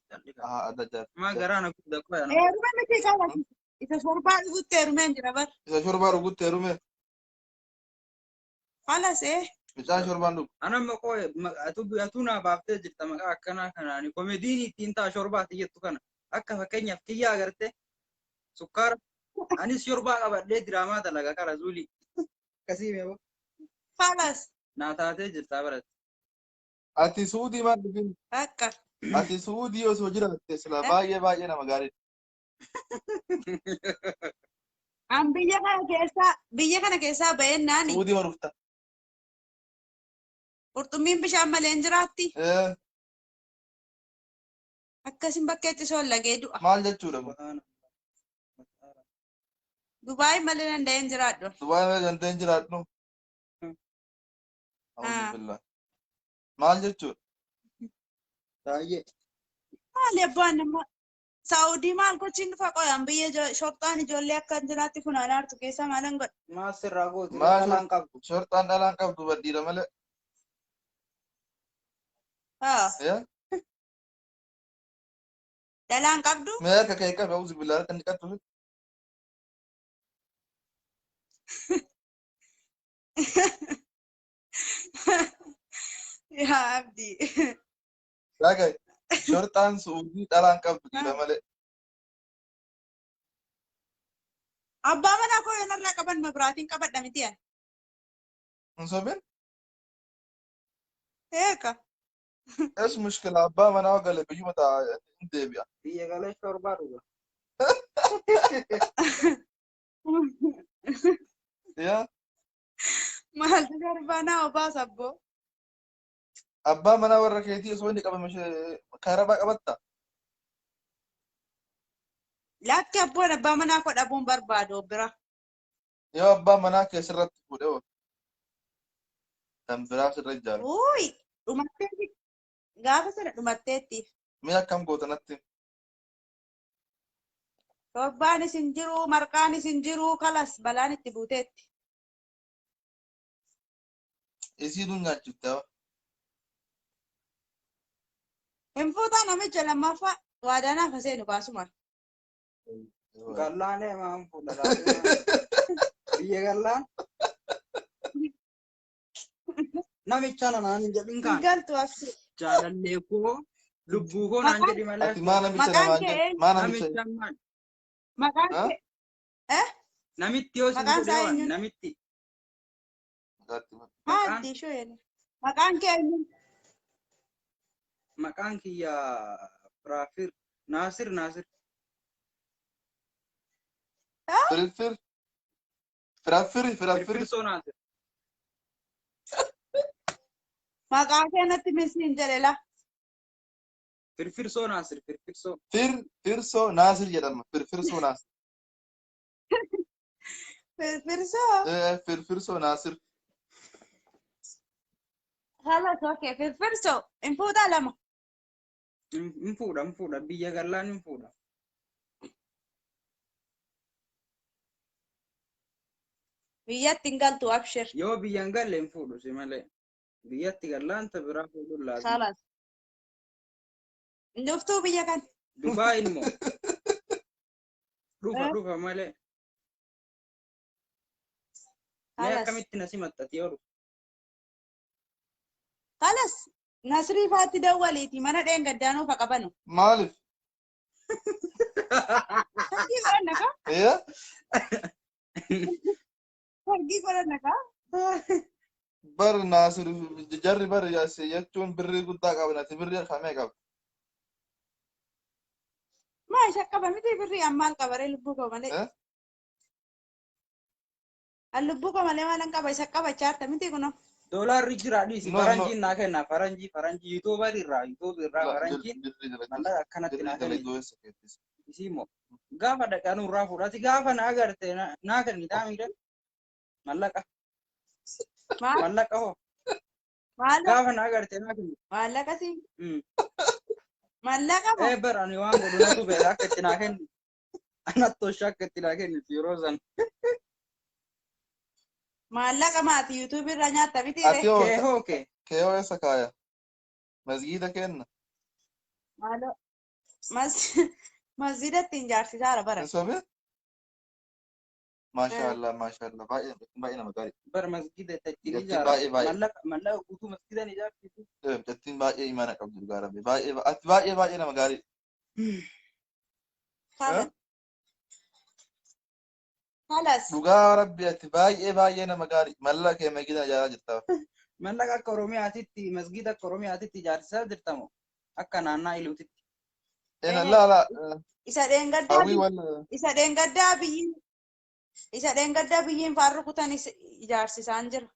adda jira maa garaana guddaa qoya Heerume miti qaba isa shorbaa dhugutti heerumeen jira bar isa shorbaa dhugutti heerume halasee Bichaan shorbaan dhugu anamma qoye atunaa baaftee jirta maqaa akkanaa kanaani komediin ittiin taa shorbaati jettu kana akka fakkeenyaaf kiyyaa agarte sukkaara anis shorbaa qabadhee diraamaa dalaga qara zuulii kasih memang. halas Naataatee jirtaa baratti. ati suudii maal dhufin akka ati suudii osoo jiraatte sila baay'ee nama gaariidha. an biyya kana keessaa baheen naani Suudii ma dhufta qurxummiin bishaan malee hin jiraatti akkasin bakkeetti soon lagee du'a maal jechuudha Dubaay malee danda'een jiraadhu Dubaay malee danda'een jiraadhu alhamdulillah maal jechuudha Baay'ee. maali abbaan nama Saudi maal gochiin dhufa qoyaan biyya shortaan ijoollee akka jiraatti funaanaa jirtu keessa maalan godha Maal sirraa gootu? maal shortaan dhalaan qabdu baddiidha malee dhalaan qabdu mee akka kee qabe uzu billaah kan dhiqattu yaa abdi Dagai shortaan suudii dhalaan qabdu dhiira malee abbaa manaa koo yoonarraa qaban mabiraatiin qabadha miti an hin sobin eeka ايش مشكلة أبا ما ناقل بيجي متى انت بيا Biyya galee shorbaa dhuga. يا maaltu garbaanaa obaa sabboo أبا ما ناقل ركيتي سويني قبل مش كهرباء قبضتها lakki abboon abbaa manaa koo dhabuun barbaadu bira يا أبا ما ناقل سرت فودو تم براس الرجال uy dhumatteetti gaafa sana dhumatteetti ميا كم قوتنتي torbaanis hin jiru marqaanis hin jiru kalas balaan itti buuteetti إيشي دنيا جبتها hin fuutaa namicha lammaffaa waadaanaaf haseenu baasuma Gallaan maan fuudha. Biyya gallaan. Namicha naan jedhin kaan. galtu absi Jaalallee koo lubbuu koo naan jedhi malee. أتي ما نمشي Maqaan ما kee ما نمشي Namicha maan. maqaan kee Namitti yoo sin Maqaan isaa godhe eenyu? namitti. maaddi shoyene maqaan kee eenyu Maqaan kiyya Firaafir Naasir. فرفر فرفري فرفري Firfirsoo Naasir. maqaa kee natti misiin jedhe la Firfirsoo Naasir. Firfirsoo. فرفرسو ناصر يدم فرفرسو ناصر firfirsoo فرفرسو ناصر halas okay firfirsoo hin fuutaa lama Hin fuudha. Biyya gallaan hin fuudha. biyyatti hin galtu abshir. Yoo biyyan galle hin fuudhu si malee. Biyyatti gallaan ta biraa fuudhuun laazima. Khalas. Dhuftuu biyya kan. Dubaay immoo. Dhufa malee. Mee akkamitti na simattati yoo dhufu? Khalas. Nasrii faatti dawwaliiti mana dheengaddaanuu fa qabanu. Maalif? Fargii godhanna ka? Fargii godhanna ka? Bar Naasir jarri bar jechuun birrii guddaa qabnati birrii kamee qabdi? Maa isa qaba miti birrii ammaan qabaree lubbuu koo malee. An lubbuu koo malee maalan qaba isa qabachaa harta miti kuno. Doolaarri jira dhiisi faranjiin naa kenna faranjii yuutuubar irraa faranjiin mallaqa akkanatti naa kenna. Isii immoo gaafa dhaqanuu irraa fuudhati gaafa na agarte naa kenni taa'amidha. Mallaqa. Mallaqa hoo. Gaafa na agarte naa kenni. Mallaqa si. Mallaqa moo. Bara ani waan godhu natu beela akka itti naa kenni. Anatto shakka itti naa kenni yeroo san. Mallaqa maati YouTube irra nyaata miti Ati re. hoo keeyoo eessa kaaya? Masgiida kenna. Maalo. Masjidatti hin jaarsisaara bara. Sobe? Maashaallah baay'ee nama gaarii. Bara masgiida itti Jattiin ijaara. baay'ee. Mallaqa guutuu masgiida ni ijaarsisu. Jattiin baay'ee imaana qabdu dhugaa rabbi. Ati baay'ee nama gaarii. Halas. Dhugaa rabbi ati baay'ee nama gaarii. Mallaqa kee masgiida ijaaraa jirta. Mallaqa akka Oromiyaatitti masgiida akka Oromiyaatitti ijaarsisaa jirtamoo akka naannaa Iluutitti. Laala. Isa dheengaddaa biyyiin faarru kutan ijaarsisaan jira.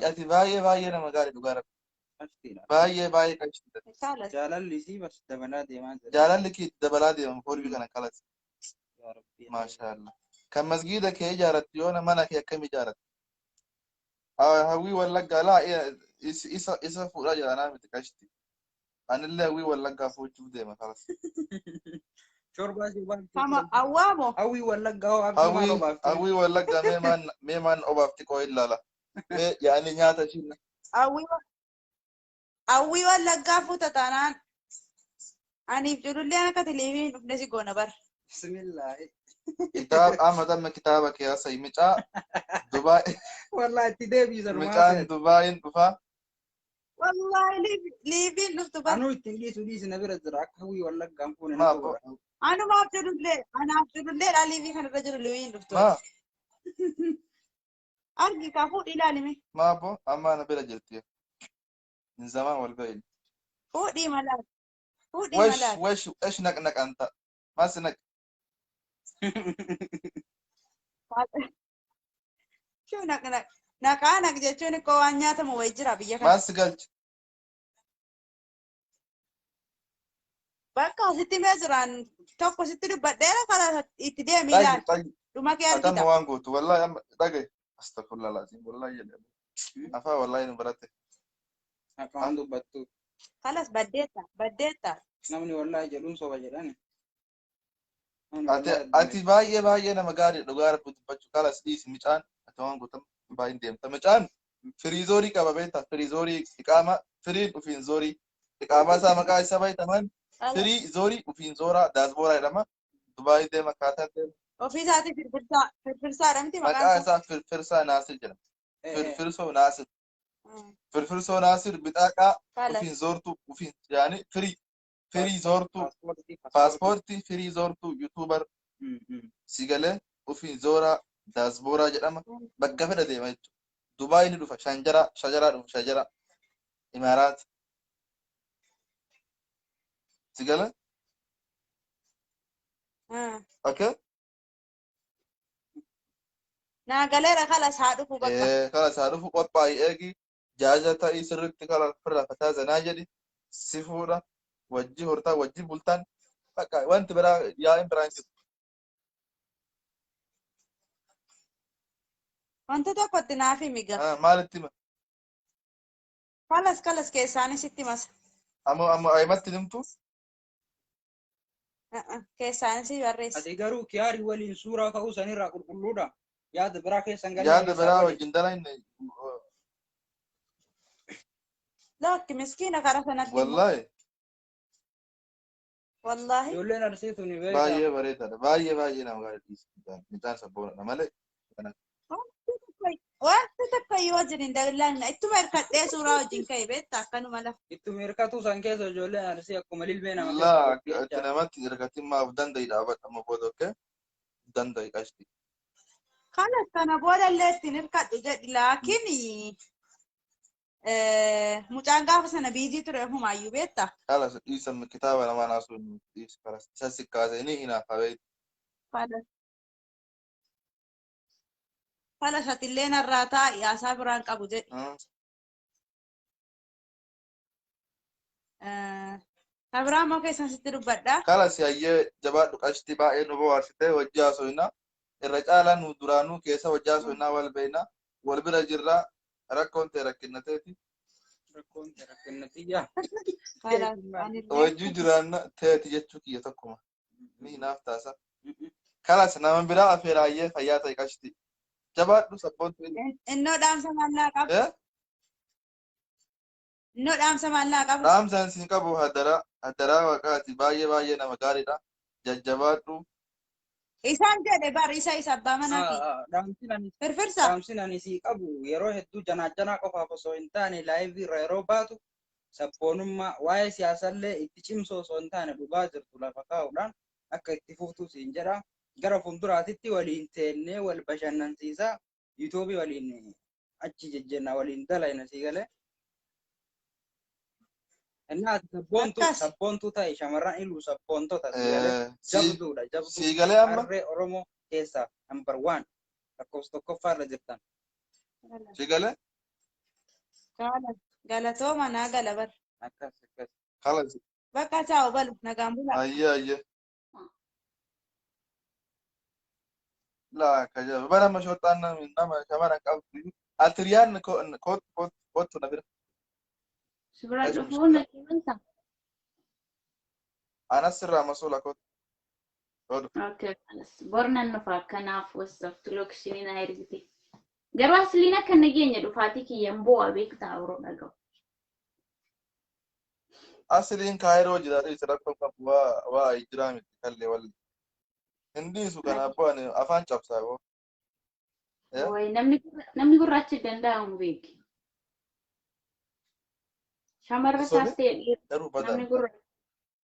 Ati baay'ee nama gaarii dhugaa rabbi. Baay'ee qabsiisa. Jaalalli sii bas dabalaa deemaa jira. Jaalalli kee dabalaa deema horii kana qalas. Maashaallah. Kan masgiida kee ijaaratti yoo mana kee akkam ijaaratti? Hawwii wallaggaa laa isa fuudhaa jira naa miti qashti. Anillee hawwii wallaggaa fuuchuuf deema kalas. Shorbaa si waan. Kama awwaamo. Hawwii wallaggaa hoo hawwii wallaggaa mee maan obaafti qoo ilaala. Mee yaani nyaata shinna. Hawwii wallaggaa fuuta taanaan aniif jedhullee akka teleeviin dhufne si goona bara. Bismillaahi. Amma kitaaba keessa micaa Dubaay. Wallahi itti deebisan Micaan Dubaayin dhufaa. Wallahi liibiin dhuftu bara. Anuu ittiin dhiisu na bira jira akka hawwii wallaggaan fuune. Anaaf jedhullee liibii kanarra jiru liibiin dhuftu. Argi kaa fuudhi ilaalime. Maabo amma na bira jirti. Zaman wal bayin. Fuudhii malaa. Fuudhii malaa. Wesh naq anta. Mas naq. Shuu naq jechuun koo waan nyaatamu wayi jira biyya kana. Mas galchi. Bakka asitti mee jiraan tokko sitti dubbadheera kana itti deemi ilaali. Dhuma kee argita. Akkan waan gootu wallahi amma dhagaye. Astagfirullah lazim wallahi jedhama. Afaa wallahi nu baratte. Akkaan dubbattu. Kalas baddeetta. Namni wallahi jedhuun soba jedhani. Ati baay'ee nama gaarii dhugaa rabbi dubbachuu kalas dhiisi micaan ati waan gootan baay'een deemta. Micaan firiizoorii qaba beektaa firiizoorii iqaama firiin dhufiin zoorii iqaamaa isaa maqaa isa baay'ataman firii zoorii dhufiin zooraa daasbooraa jedhama. Dubaayii deema akkaataa deema. Ofii isaatii firfirsaadha miti maqaan isaa firfirsaa Naasir jedhama. Firfirsoo Naasir. Firfirsoo Naasir bixaaqaa dhufiin zoortuu dhufiin yaani firii zoortuu paaspoortii firii zoortuu yuutuubar sigalee dhufiin zooraa daasbooraa jedhama. Bakka fedha deema jechuudha. Dubaayii ni dhufa shajaraa dhufa shajaraa Imaaraat. Sigala? Okay? Naa galeera kalas haa dhufu bakka. Kalas haa dhufu qophaa'ii eegi jaaja ta'ii sirriitti kala firra fataa zanaa jedhi si fuudha wajji hortaa wajji bultaan bakka wanti biraa yaa'in biraan jiru. Wanta tokkotti naaf himi gaa. Maalitti hima? Kalas keessaanis itti masa. Ammoo ayimatti himtu? Keessaanis barreessa. Ati garuu kiyaarii waliin suuraa ka'uu sanirraa qulqulluudha. yaada biraa keessa hin yaada biraa wajjin dalayne لا مسكينة كرفنا wallahi والله ijoolleen arsiituun baay'ee bareedaadha baay'ee nama gaadhiisa midhaan sabboonadha malee wanti takka yoo wajjin daglaanna ittuma hirkadhee suuraa wajjin ka'e beektaa akkanuma lafa ittuma hirkatu san keessa ijoolleen arsii akkuma lilbee nama laa akka namatti hirkatin maaf danda'i dhaabadhama booda okkee danda'i qashti kanas kana booda illee ittiin hirkadhu jedhi laakiin mucaan gaafa sana biizii ture humaayyuu beektaa haala dhiisan kitaaba namaa naasuu dhiisa karas isa sikkaasanii hinaafa beekti fala shatillee narraa taa'i haasaa biraan qabu jedhi kabiraan moo keessan sitti dubbadhaa kalas hayyee jabaadhu qashti baay'ee nu bawaarsitee wajji haasoyna irra caalaa nu duraanuu keessa wajji haasoynaa wal beeyna wal bira jirraa rakkoon ta'e rakkinnateeti wajjii jiraanna ta'eeti jechuu kiyya tokkuma ni hinaaf taasa kalas nama biraa afeeraayyee fayyaa ta'e qashti jabaadhu sabboontu innoo dhaamsa maallaa qabu innoo dhaamsa maallaa qabu dhaamsaan siin qabu haddaraa waqaati baay'ee nama gaariidha jajjabaadhu isaan jedhe bar isa abbaa manaati firfirsa dhaamsin ani sii qabu yeroo hedduu janaa qofaaf osoo hin taane laayivii irra yeroo baatu sabboonummaa waa'ee siyaasallee itti cimsoo osoo hin taane dhugaa jirtu lafa kaa'uudhaan akka itti fuftuu siin jedha gara fuulduraatitti waliin teennee wal bashannansiisaa yuutuubii waliin achi jejjenna waliin dalayna sii galee እናት ሰቦንቱ ታይ ሸመራን ኢሉ ሰቦንቶ ታሲያለ ጀብዱዳ ጀብዱ ሲገለ አማ ኦሮሞ ኬሳ ነምበር 1 ተኮስ ተኮፋር ለጅርታን ሲገለ ገለቶ ማና ገለበር አካስ خلاص በቃ ቻው በሉ ነጋምቡላ አየ لا كجا بنا مشوطانا انما كمان قبض التريان كوت نبر سبرا تفون كيمنتا انا سر مسؤول كوت اوكي خلاص برنا نفا كناف وصفت لك سنين هيرتي جراس لينا كنجيني دفاتي كي يمبو ابيك تاورو دغو اصلين كايرو جدا يسرقوا وا اجرام كله ولا هندي سو كان ابوان افان چابساو وي نمني غراچ دنداون بيك شمر ساستي نمني غرا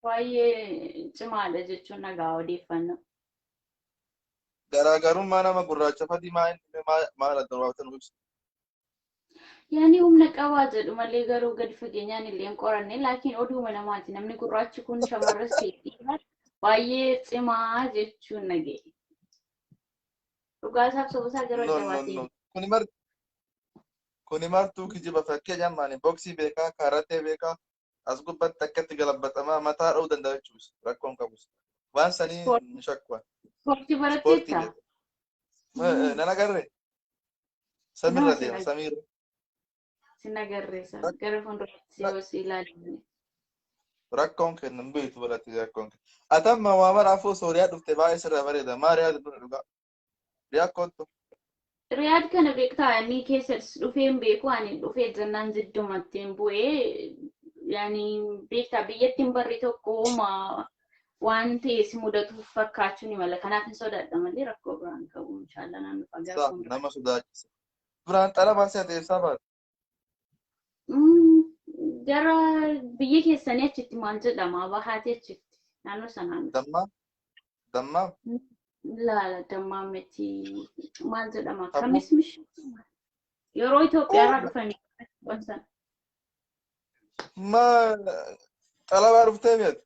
واي چماله جچو نغاو ديفن غراغرو ما نما غراچ فدي ما لا درواتن وبس يعني نقواز مالي غرو قد فگينيان اللي قرني لكن اودو منامات نمني غراچ كون شمر سيتي baay'ee cimaa jechuun nagee dhugaasaaf sobosaa garoo jabaatiin kuni martuu kijiba fakkee jammaani boksii beekaa kaaratee beekaa as gubbatti akkatti galabbatamaa mataa dha'uu danda'a jechuus rakkoon qabus waan sanii shakkuwa ispoortii baratteetta nan agarre samirra deema samir sin agarreessa gara fuulduraatti si ilaalinne rakkoon kennan beektu balatti rakkoon atamma waa maraafu sooriyaa dhufte baay'ee sirra bareeda maariyaa dubbi dhugaa riyaa kottu riyaad kana beektaa inni keessas dhufeen beeku ani dhufee jannaan jiddumattiin bu'ee yaani beektaa biyyattiin barri tokko waan ta'e si mudatuuf fakkaachuu ni mala kanaaf hin sodaadha malee rakkoo biraan qabu inshaalla naannoo fagaatu nama sodaachisa biraan xala baasee ateessaa baatu gara biyya keessanii achitti maal jedhama bahaatee achitti naannoo sanaan dammaa laala dammaa miti maal jedhama kamis mish yeroo Itoophiyaa irraa dhufanii wansan ma xalabaa dhuftee beektu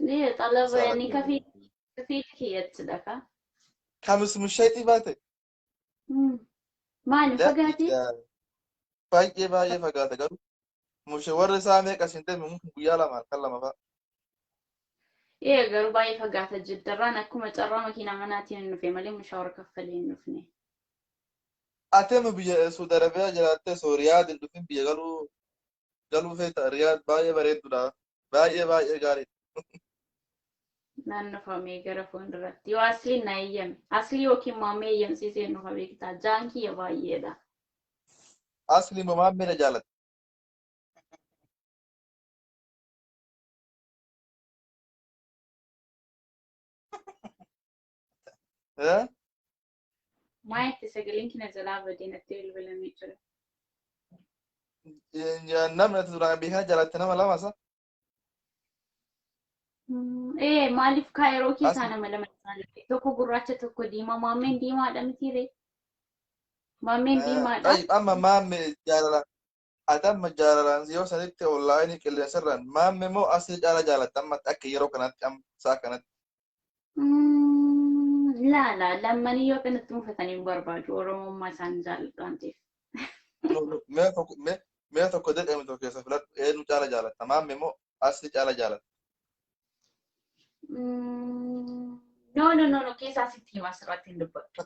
nee xalaba yani kafii kiyyatidha ka kamis misheetii baate maali fagaatee baay'ee fagaate garuu mushe warri isaa meeqa sinte mumkin guyyaa lama kan lama fa'a. Garuu baay'ee fagaata jiddarraan akkuma carraa makiinaa manaatiin hin dhufe malee mushaawara kaffalee hin dhufne. Atema biyya Saudi Arabiyaa jiraattee soo Riyaad hin dhufin biyya galuu feeta Riyaad baay'ee bareeddudha baay'ee gaarii. naannofamee gara fuulduratti yoo asliin na eeyyame aslii yookiin maammee eeyyamsiisee nufa beektaa jaankiyya baay'eedha. Asli maammee na jaalata. Maayitti sagaleen kina jalaa badee natti bilbilamee jira. Namni ati duraan beekaa jaalatti nama lama isa. Maaliif kaayiroo keessaa nama lama jaalate tokko gurraacha tokko diimaa maammeen diimaadha mitiire. Maammeen diimaadha. Amma maammee jaalala. Ati amma jaalalaan yoo sanitti onlaayinii qilleensarraan maammee moo asli caala jaalatta amma akka yeroo kanatti amma isaa kanatti. Laala lammanii yoo kanatti mufatanii barbaadu oromummaa isaan jaalladhu waan ta'eef. Mee tokko dedheemi tokko keessa filadhu eenyu caala jaalatta maammee moo asli caala jaalatta. No keessaa sitti himaa asirratti hin dubbatu.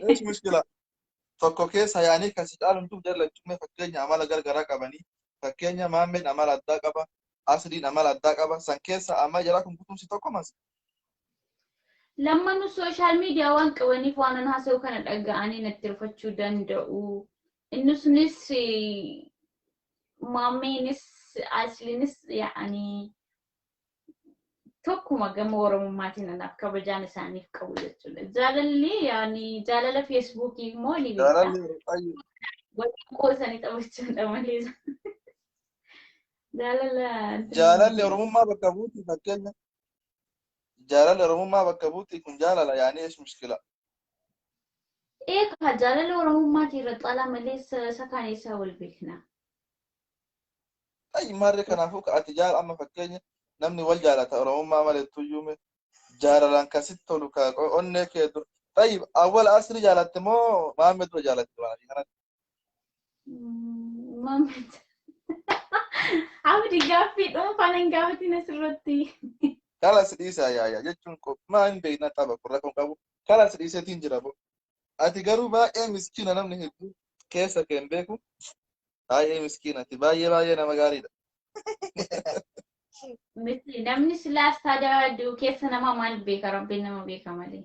Eesh mushkila tokko keessa yaanii kan si caalumtuuf jallachuun fakkeenya amala gargaraa qabanii fakkeenya maammeen amala addaa qaba asliin amala addaa qaba san keessa amma jala kun kutumsi tokko mas. Lammanuu sooshaal miidiyaa waan qabaniif waan haasa'u kana dhaga'anii natti rufachuu danda'u. Inni sunis maammeenis asliinis yaa'anii tokkuma gama oromummaatiin anaaf kabajaan isaaniif qabu jechuudha. Jaalalli yaani jaalala feesbuukii immoo ni beektaa. Waliin qoosanii taphachuudha malee. Jaalalli oromummaa bakka buuti fakkeenya. Jaalalli oromummaa bakka buuti kun jaalala yaani eesh mushkila. Eegaa jaalala oromummaatii irra xaalaa malee isa kaan isaa wal beekna. Marri kanaafuu ati jaala amma fakkeenya namni wal jaalata oromummaa malee tuyyuume jaalalaan kasitti tolu ka onnee kee dur. Tayyib awwal asli jaalatte moo maammee dura jaalatte waan kanatti. Maammee. Abdi gaaffii dhuunfaan hin gaafatin asirratti. Kalas dhiisaa yaaya jechuun maa hin beekna tapha kurra kan qabu kalas dhiiseetiin jira bo. Ati garuu baay'ee miskiina namni hedduu keessa kee hin beeku. Baay'ee miskiinati baay'ee nama gaariidha. Namni silaas tajaajila keessa nama maal beeka rabbiin nama beeka malee.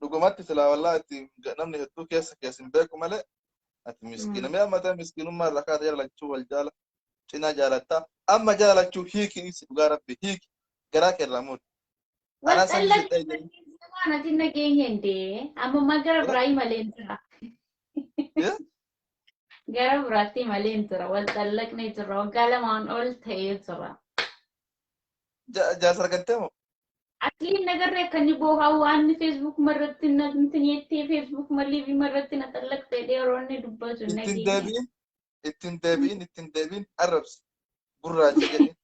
Dhugumatti silaa wallaahi namni hedduu keessa hin beeku malee ati miskiina. Mee amma ta'e miskiinummaa irraa kaata jaalachuu wal jaala cinaa jaalattaa amma jaalachuu hiiki isi dhugaa rabbi hiiki garaa keerraa muudi. Ati nageenya indee amma magara biraa malee jira. Gara biraatti malee jira wal xallaqnee jira waggaa lamaan ol ta'ee jira. Jaarsa argattee moo? Asliin nagarree akka inni boohaa waan Facebook marratti jettee Facebook malliifi marratti na xallaqtee yeroo inni dubbatu nageenya. Ittiin deebiin arrabsi gurraacha jedhee.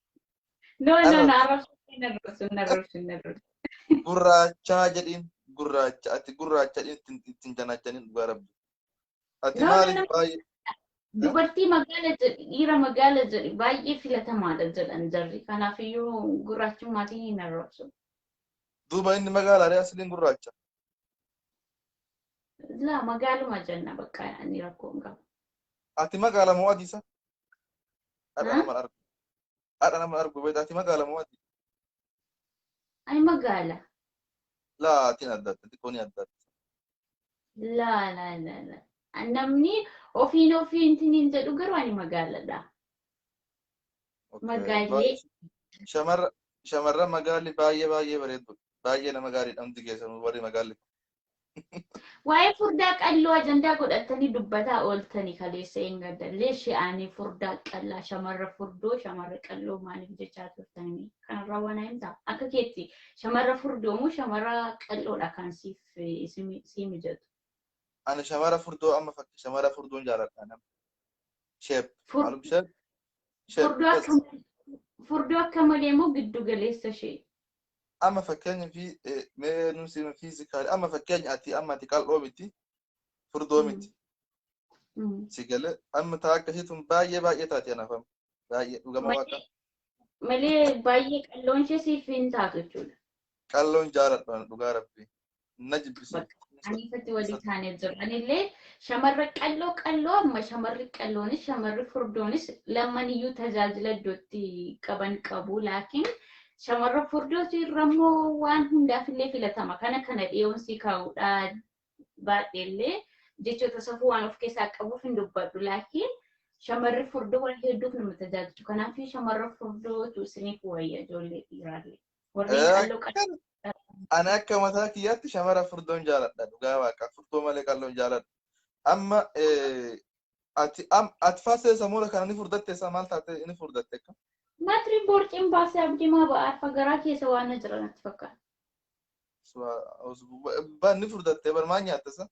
No arrabsu. Gurraachaa jedhiin gurraacha ati gurraacha ittiin janaachaniin dhugaa rabbi. Ati maaliif baay'ee. Dubartii magaala jedhi dhiira magaala jedhi baay'ee filatamaadha jedhan jarri kanaafiyyuu gurraachummaatiin hin arrabsu. Duuba inni magaalaa asliin gurraacha. Laa magaaluma jenna bakka inni rakkoo hin qabu. Ati magaala moo adiisa? Haadha nama argu beektaa ati magaala moo adii? Ani magaala. Laa atiin addaatti xiqqoon addaatti. Laa. Namni ofiin tiniin jedhu garuu ani magaaladha. Magaallee. Shamarran magaalli baay'ee bareeddu. Baay'ee nama gaariidha hundi keessanuu warri magaalli. Waa'ee furdaa qalloo ajandaa godhatanii dubbataa ooltanii kaleessa hin gaddallee shi'aanii furdaa qallaa shamarra furdoo shamarra qalloo maaliif jechaa turtanii kanarraa waan himtaa akka keetti shamarra furdoo moo shamarra qalloodha kan sii mijatu. Ani shamara furdoo amma fakki shamara furdoon jaaladha nama. Sheep. Furdoo akka malee moo giddu galeessa ishee. Amma fakkeenya fi mee nuti fiizikaali amma fakkeenya ati qal'oo miti furdoo miti. Sigalee amma taa akkasiitun baay'ee taate anaafama. Baay'ee dhugama waaqa. Malee baay'ee qalloon ishee siif hin taatu jechuudha. Qalloon jaaladha dhugaa rabbi. نجبس أني فتي ودي ثاني زر أنا ليه شمر قلو ما شمر قلوني شمر فردونيس لما نيو تجاجل دوتي كبن كابو لكن شمر فردوتي رمو وان هندا في اللي في لتما كان ديون سيكاو بعد اللي جيتو تصفوا عن في كيسا كابو في ندبادو لكن شمر فردو وان هيدوك نمتجاجل كان في شمر فردو توسني كوية جولي إيرالي ورين قلو أنا كمثلا كيات شمرة فردون جالت دعوا كفردو مالك قالون جالت أما أتفاسد سمولا كان نفردت تسامال تاتي نفردت كم ما تري بورت إن باس أبدي ما بعرف أقرأ سواء نجرا نتفكر سوا بان نفردت تبر ما نياتسا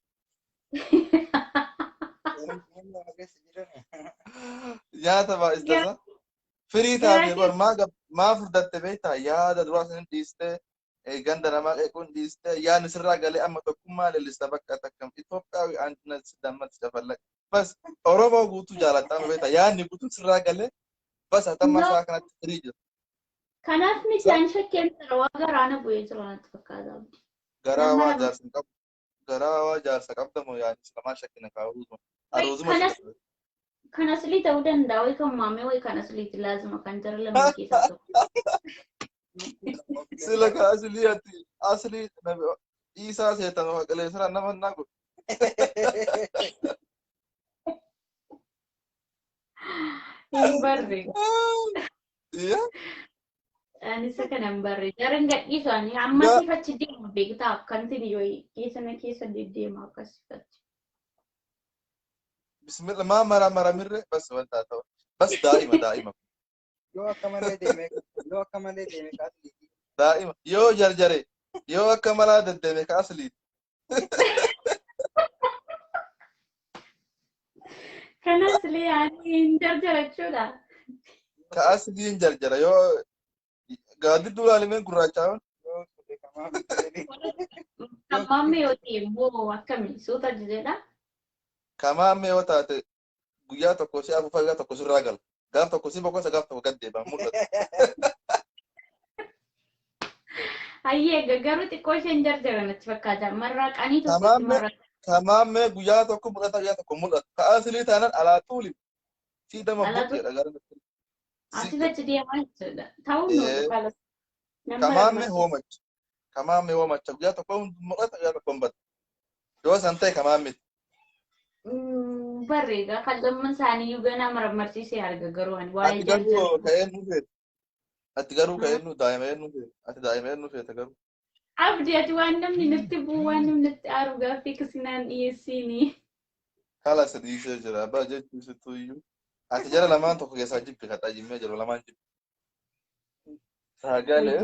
يا تبا إستسا فريتا تبر ما فردت بيتا يا دروس نتيسته ganda nama ekon diste ya nisra gale amma to kuma le sabaka takam Ethiopia antna sidamat safalla bas oromo gutu jalata beta ya ni gutu sra gale bas atamma sa kana trij kanaf mi tan shakken rawa garana buye jrana tfakada garawa jar sakab damo ya sama shakkina ka uzo arozu ma kanasli tawdan dawai kan mame wai kanasli lazima kan jarla mi kisa to سلك أصلي إيسا سيتانو هكذا سر أنا من نقول بري iya أنا سكن بري جرن قد إيساني عما سيفت دي بيكتا كنتي يوي كيسا دي ما كسفت بسم الله ما مرة مرة بس وانت بس دائما يو كمان ديمك أصلي دائما يو جرجري يو كمان ديمك أصلي كان أصلي يعني جرجرة شو ده كأصلي جرجرة يو قاعد تقول على مين كراچاون كمان ميوتي بو وكمل سوتا جديدة كمان ميوتا guyyaa tokko si afuufaa guyyaa tokko sirraa gala gaaf tokko si boqosa gaaf tokko gad deebi'a mul'ata. Hayyee garuu xiqqoo isheen jarjaranatti fakkaata marraaqanii tokkotti marraaqanii. Tamaammee guyyaa tokko mul'ata guyyaa tokko mul'ata ka'aa silii taanaan alaa tuuli si dama buqqeedha gara ati fachi deemaa jechuudha ta'uun nuti qala. Kamaammee hoomacha guyyaa tokko mul'ata guyyaa tokko hin bada yoo san ta'e kamaammee. Barreega kallamman isaanii ganaa marmarsiisee arga garuu ani waa'ee ati garuu ka'een nu daa'ima nu feete ati daa'ima nu feete garuu. Abdii ati waan namni nutti bu'u waan namni nutti aaru gaaffii kisinaan dhiyeessiini. Haala sadii ishee jira abbaa jechuun sittuu iyyuu ati jara lamaan tokko keessaa jibbi kadhaa jimmee jiru lamaan jibbi. Sagalee.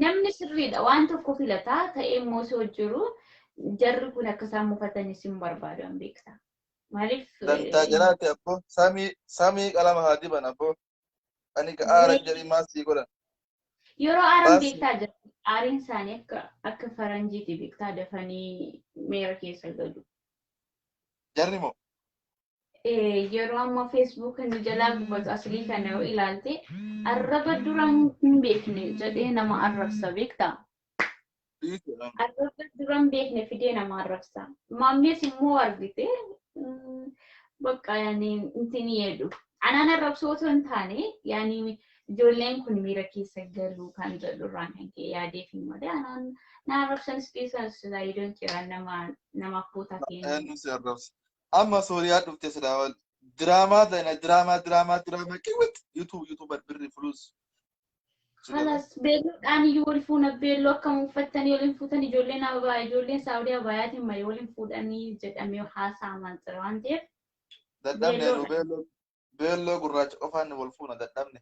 Namni sirriidha waan tokko filataa ta'ee immoo osoo jiru jarri kun akka isaan mufatanis hin barbaadan beektaa. Maaliif? Dantaa jalaatti abboo samii qalama haa diban abboo ani aara jedhii maasii godhan. Yeroo aaran beektaa jirti aariin isaanii akka faranjiiti beektaa dafanii meera keessa gadu. Jarri moo? Yeroo amma feesbuuk inni jalaa gubatu aslii kana yoo ilaalte arraba duraan hin beekne jedhee nama arrabsa beektaa. Arraba duraan beekne fidee nama arrabsa. Maammees immoo argite bakka yaani intini jedhu. Anaan arrabsuu otoo hin taane yaani ijoolleen kun miira keessa galuu kan jedhurraan kan ka'e yaadeef hin malee anaan na arrabsanis dhiisanis zaayidoon jiran nama fuutaa keenya. Nusi arrabsa. Amma Sooriyaa dhuftee sidaa diraamaa ta'ina diraamaa kiwwit yuutuubar birri fuluus. Halas beelloodhaan iyyuu wal fuuna beelloo akkam uffattanii waliin fuutan ijoolleen ababaa ijoolleen saawudii abaayaatiin malee waliin fuudhanii jedhamee haasa'aman jira waan ta'eef. Dadhabne beelloo gurraacha qofaan wal fuuna dadhabne.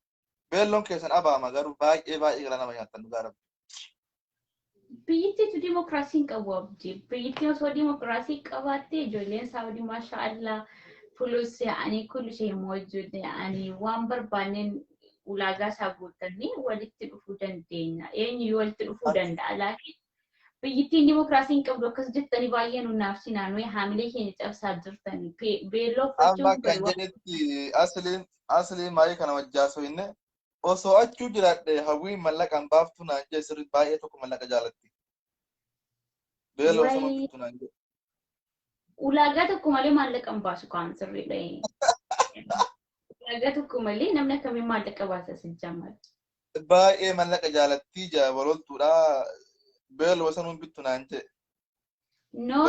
Beelloon keessan abaama garuu baay'ee gara nama nyaatan dhugaa rabbi. Biyyattiitu dimokiraasiin qabu abdii. Biyyattiin osoo dimokiraasii qabaatte ijoolleen saawudii maashaallah fulus yaa'anii kulli ishee immoo ijoollee yaa'anii waan barbaanneen ulaagaa isaa guuttanii walitti dhufuu dandeenya. Eenyu walitti dhufuu danda'a laakiin biyyattiin dimokiraasiin qabdu akkas jettanii baay'ee nu naafsi naannoo haamilee keenya cabsaa jirtanii. Beelloo uffachuun amma kan jedhetti asliin maayii kana wajjaasoo inni osoo achuu jiraadhe hawwiin mallaqaan baaftuu naan jee sirri baay'ee tokko mallaqa jaalatti. Beeloo sama bittu naan jedhe. Ulaagaa tokko malee maallaqa hin baasu kaan sirriidha. Ulaagaa tokko malee namni akkamiin maallaqa baasa si jaamala. Baay'ee mallaqa jaalattii jaabaloltuudha. Beeloo sanuun bittu naan jedhe. No,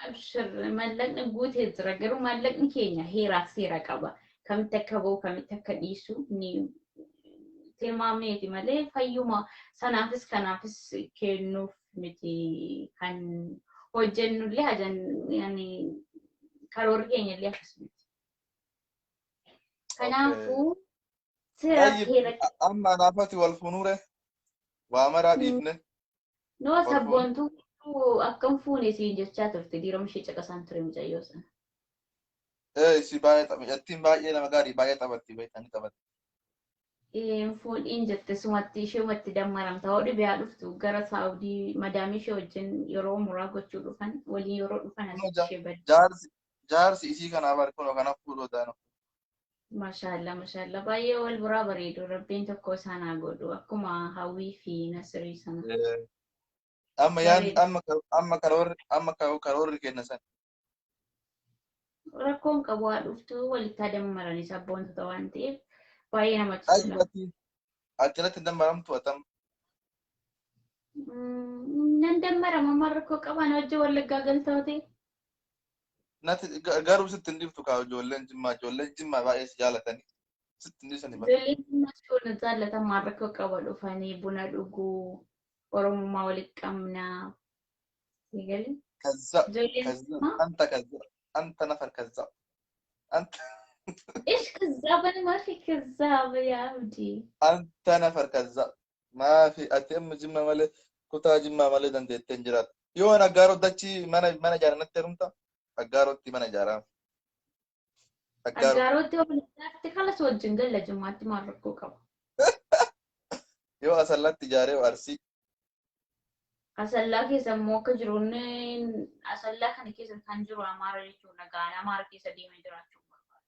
abshir maallaqni guutee jira garuu maallaqni keenya heeraaf seera qaba. Kamitti akka bahu kamitti akka dhiisu ni tilmaamneeti malee fayyuma sanaafis kanaafis kennuuf miti kan hojjennullee yani karoora keenyallee akkasumatti. Kanaafuu seera heera. Amma anaafati wal funuure waa maraa dhiifne. No sabboontuu akkam fuune siin jechaa turte dhiiroma ishee caqasaan ture mucayyoo sana. Si baay'ee taphattiin baay'ee nama gaarii baay'ee taphatti beekanii taphatti. Fuudhiin jette sumatti ishee watti dammaramta hodhi biyaa dhuftu gara Saawudii madaamii ishee wajjin yeroo umuraa gochuu dhufan waliin yeroo dhufan as ishee bade. Jaarsi isii kanaaf harkuun kanaaf fuudhoo taanu. Mashallah baay'ee wal biraa bareedu rabbiin tokko isaan haa godhu akkuma hawwii fi nasirii sana. Amma karoorri kenna san. Rakkoon qabu haa dhuftu walitti haa dammaranii sabboontota waan ta'eef baay'ee namatti tola. Achirratti dammaramtu atam. Nan dammarama amma rakkoo qaban hojii wallaggaa galtootee. Garuu sitti hin dhiftu kaa ijoolleen jimmaa baay'ee si jaalatanii. Sitti hin dhiisanii bakka. Ijoolleen jimmaa ijoollee jaallatamaa rakkoo qaba dhufanii buna dhuguu oromummaa walitti qabnaa. Eegali? أنت نفر كذاب إيش كذاب أنا ما في كذاب يا عبدي أنت نفر كذاب ما في أتم جمع ماله كتا جمع ماله دندة تنجرات يو أنا أجارو دتشي mana جارنا ترمتا أجارو تي mana جارا أجارو تي وبنتي خلاص وجنجل لجماعتي ما ركوا كم يو أصلت تجارة وأرسي Asallaa keessa immoo akka jiruun asallaa kana keessa kan jiru amaara jechuudha. Gaana amaara keessa deemee jiraachuu barbaada.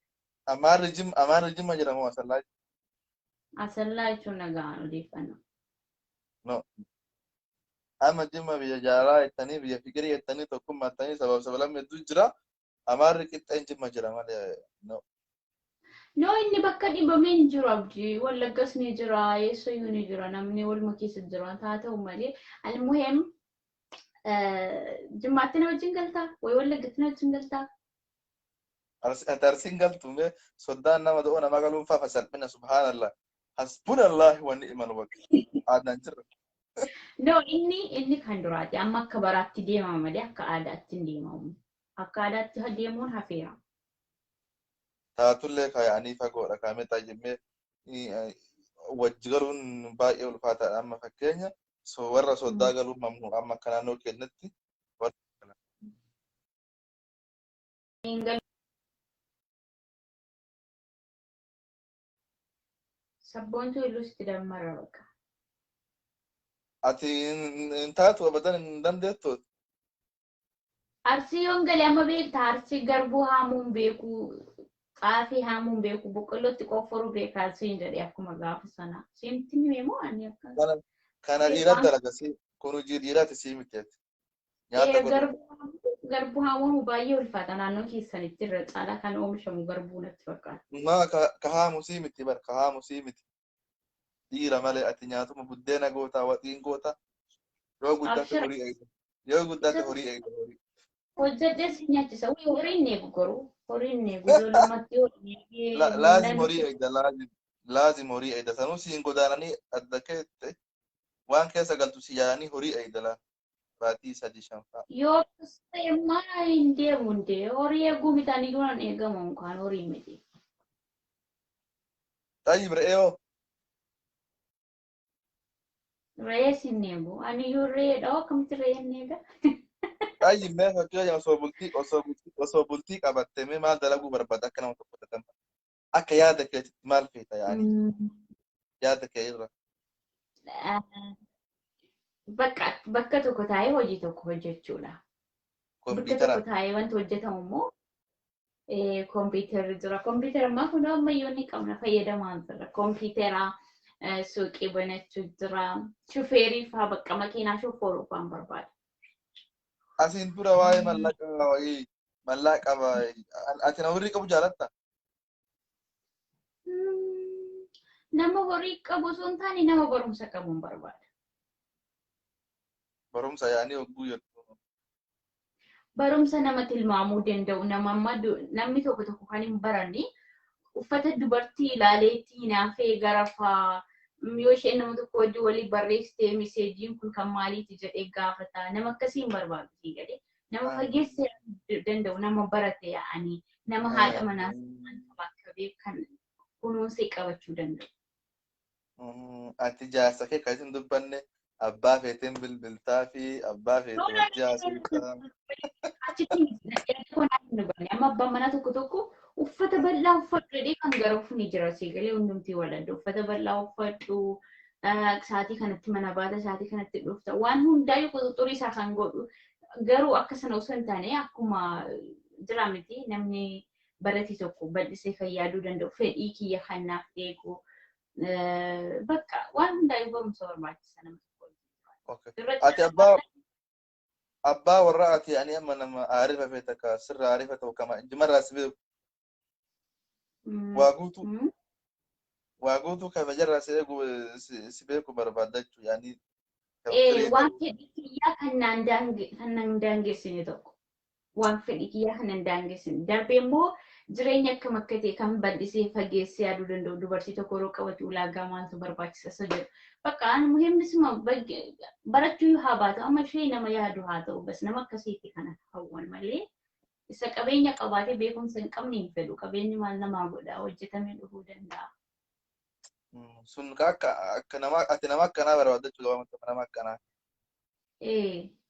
Amaarri jimma jedhamu asallaa. Asallaa jechuun gaana odeeffannoo. No. Amma jimma biyya jaaraa jettanii biyya fikirii jettanii tokkummaa jettanii sababa sabalamme hedduu jira. Amaarri qixxeen jimma jira malee. No. No inni bakka dhibamee hin jiru abdii wallaggas ni jira eessayyuu ni jira namni waluma keessa jira haa ta'u malee almuhim jimmaatti na wajjin galtaa way wallaggatti na wajjin galtaa. Arsiin galtume soddaan nama do'oo nama galuun faafa salphina subhaanallah hasbunallah wa ni'mal wakiil aadaan jirra. No inni kan duraati amma akka baraatti deemama malee akka aadaatti hin deemamu akka aadaatti deemuun hafeera. Taatullee kaayanii fagoodha kaamee taajjimee wajji galuun baay'ee ulfaataadha amma fakkeenya warra soddaa galuun mamnu amma akka naannoo keenyatti sabboontu illuusti dammara bakka. Ati hin taatu abadan hin dandeettu. Arsii yoon galee amma beekta arsii garbuu haamuun beekuu xaafii haamuun beeku boqqollootti qofforuu beekaa siin jedhee akkuma gaafa sana siimti meemoo ani akka kana dhiiraa dalagasi kun hojii dhiiraati sii miteetti garbuu haamuun baay'ee ulfaata naannoo keessanitti irra caalaa kan oomishamu garbuu natti fakkaata. Ma ka haamu sii miti bar ka haamu sii miti dhiira malee ati nyaatuma buddeena goota waxiin goota yoo guddaate horii eegda horii. Hojjetee si nyaachisa horiin eegu garuu. Horiin eegu lamatti horiin laazim horii eegda sanuu siin godaananii adda keette waan keessa galtu si yaa'anii horii eegdala baatii 3-5. Yoo ta'e maa hin deemu hundee horii eeguu mitaanii duraan eegamu kan horii miti. Tayyib re'eoo. Re'ee sin eegu ani iyyuu re'eedha akkamitti re'een eega. Tayyib mee fakkeenya osoo bultii qabatte mee maal dalaguu barbaada akka nama tokko ta'an akka yaada keetitti maal feeta yaani yaada kee irra. Bakka tokko taa'ee hojii tokko hojjechuudha. Bakka tokko taa'ee wanti hojjetamu immoo kompiitarri jira. Kompiitara ammaa kun ammayyuu ni qabna fayyadamaa jira. Kompiitara suuqii banachuu jira. Shufeerii fa'aa bakka makiinaa shufooruuf waan barbaada. Asin tura waa'ee mallaqa ati na horii qabu jaalatta? Nama horii qabu osoo hin taane nama barumsa qabuun barbaada. Barumsa yaa'anii hogguu jettu. Barumsa nama tilmaamuu danda'u namni tokko kan hin baranne uffata dubartii ilaaleetti hinaafee garafaa yoo isheen nama tokko wajjin walii barreessitee miseejiin kun kan maaliiti jedhee gaafata. Nama akkasii hin barbaadu galee nama fageessee danda'u nama barate yaa'anii nama haadha manaa akka beekan kunuunsee qabachuu danda'u. Ati jaarsa kee kan isin dubbanne abbaa feeteen bilbiltaa fi abbaa feeteen wajji haasoftaa. Amma abbaan manaa tokko uffata bal'aa uffadhu jedhee kan garuuf ni jira galee hundumtii waladha. Uffata bal'aa uffadhu sa'aatii kanatti mana baata sa'aatii kanatti dhufta waan hundaayyuu quxuxurii isaa kan godhu garuu akka sana osoo hin taane akkuma jira miti namni baratii tokko bal'isee fayyaduu danda'u fedhii kiyya kanaaf eegu bakka waan hundaayyuu barumsa barbaachisa nama tokko. Ati abbaa warra ati ani amma nama aarifa feeta ka sirra aarifa ta'u kama jimarraa si beeku. Waa guutuu kama jarraa si beeku barbaadda jechuudha yaani. Waan fedhii kiyyaa kan nan daangessine tokko. Waan fedhii kiyyaa kan nan daangessine. Darbee immoo jireenya akkam akka ta'e kan bal'isee fageessee yaaduu danda'u dubartii tokko yeroo qabatu ulaagaa maaltu barbaachisa isa jedhu. Bakka ani muhiimnisuma barachuu haa baatu amma ishee nama yaadu haa ta'u bas nama akkasiitti kana hawwan malee isa qabeenya qabaatee beekumsa hin qabne hin fedhu qabeenyi maal namaa godhaa hojjetamee dhufuu danda'a. Sun akka nama ati nama akkanaa barbaadachuu qaba nama akkanaa.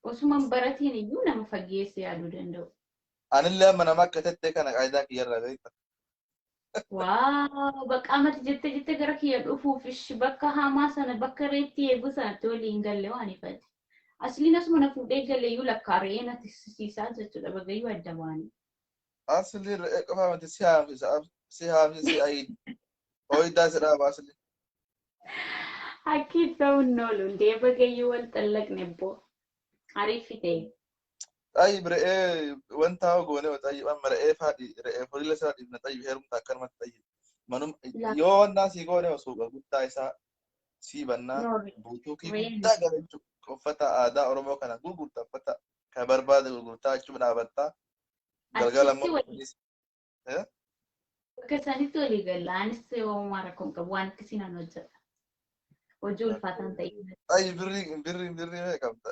Osuma baratiin iyyuu nama fageessee yaaduu danda'u. Anillee amma nama akka tettee kana qaayidaa kiyyarraa beekta. Waaw bakka amati jettee gara kiyya dhufuufis bakka hamaa sana bakka reetti eegu sanatti waliin galle waan ifate. Asliin asuma na fuudhee galeeyyuu lakkaaree na tissisiisaa jechuudha bagayyuu adda baanii. Asli re'ee qofa miti si haamsi si ayiidhi. Hooyidaa si dhaaba asli. Akki ta'uun noolu hundee bagayyuu wal xallaqne boo. Ariifite. Tayyib re'ee wanta goone tayyib amma re'ee faadhi re'ee horii isaa dhibna tayyib heerumta akkanumatti tayyib. Manum yoo wannaa si goone suuqa guddaa isaa si bannaa buutuukii guddaa galachuu uffata aadaa Oromoo kana gurgurtaa uffata kan barbaade gurgurtaa achuma dhaabattaa galgala immoo. Bakka isaaniitti walii galla anis oomaa rakkoon qabu waan akkasiin an hojjeta. Hojii ulfaataan ta'e. Tayyib birrii qabda.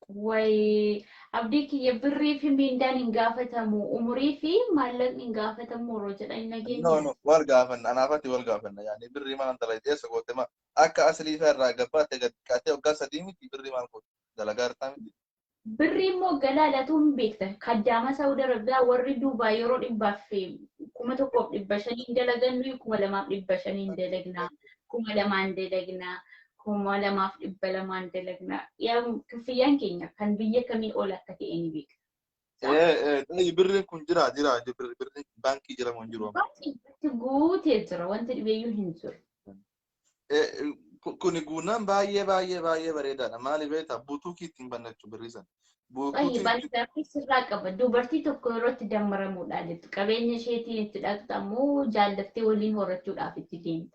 Way abdii kiyya birrii fi miindaan hin gaafatamu umurii fi maallaqni hin gaafatamu yeroo jedhan nageenya. No wal gaafanna anaafatti wal gaafanna yaani birrii maal dalagaa eessa goote ma akka aslii isaa irraa gabbaatte gadqaatee waggaa 3 miti birrii maal goote dalagaa irraa miti. Birrii immoo galaalatu hin beekta kaddaama Saawud Arabiyaa warri Duubaa yeroo 1,500 dalagannu 2,500 dalagnaa 2,000 dalagnaa. Kuma 2,200 dalagna yaa kiffiyaan keenya kan biyya kamii ol akka ta'e ni beeka. Birriin kun jira birriin baankii jira moo hin jiru? Baankii guutee jira wanti dhibeeyyuu hin jiru. Kuni guunaan baay'ee bareedaadha. Maali beektaa buutuukii ittiin bannachuu birrii sana. Baankii sirraa qaba. Dubartii tokko yeroo itti dammaramuudhaa jettu qabeenya isheetiin itti dhaqxa ammoo jaallattee waliin horachuudhaaf itti deemta.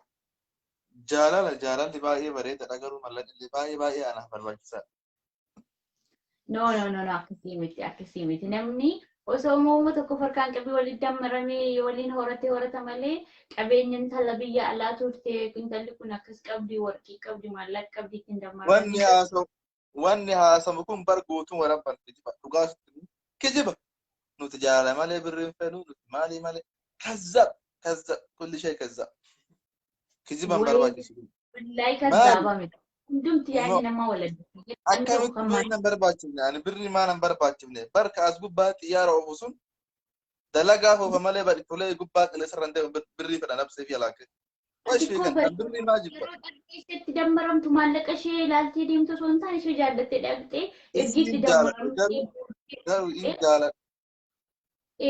Jaalalli baay'ee bareedaadha garuu mallaqni baay'ee anaaf barbaachisaadha. No akkasii miti namni osoo uumama tokko farkaan qabee waliin dammaramee waliin horata malee qabeenya intala biyya alaa turte intalli kun akkas qabdi warqii qabdi maallaqa qabdi ittiin dammaramee. Wanni haasamu kun bar guutuun warabban dhugaa kijiba nuti jaalala malee birriin fedhu nuti maalii malee kazzab kulli shee kazzab. Kijiban barbaachisu. Wallahi kazzaaba miti. Hundumti yaani nama waladdu. Akkamitti birrii nan barbaachifne ani birrii maa nan barbaachifne barka as gubbaa xiyyaara oofu sun dalagaa foofa malee badi tolee gubbaa qilleensarraan ta'e birrii fedha nabsee fi alaakee. Washi kan birrii maa jibba. Itti dammaramtu maallaqa ishee ilaaltee deemtu osoo hin taane ishee jaallattee dhaqxee ergiitti dammaramtu. Garuu inni jaalladha.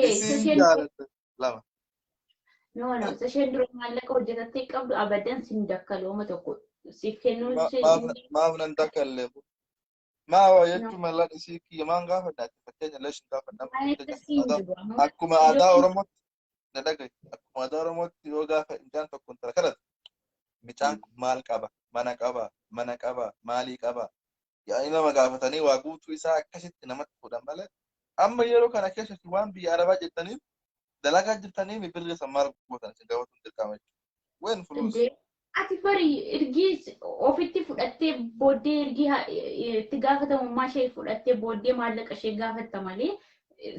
Isin jaallatte lama. No, isheen dura maallaqa hojjetattee qabdu abadan sin dakkalooma tokko siif kennuun maaf nan dakkalle ما هو يجوا ملان يسيك يمان قافة فكين ليش قافة نم أكما أدا أورموت ندقي أكما أدا أورموت يوغا فإنجان تكون تركلت بيتان مال كابا mana كابا مالي كابا يعني ما قافتني واقوت ويسا كشت نمت فودان بله أما يرو كان كشت وان بي عربا جتني دلقا جتني ببرغ سمار بوتان سنقاوتون تلقامي وين فلوس ati bari ergi ofitti fudhattee booddee ergi itti gaafatamummaa ishee fudhattee booddee maallaqa ishee gaafatta malee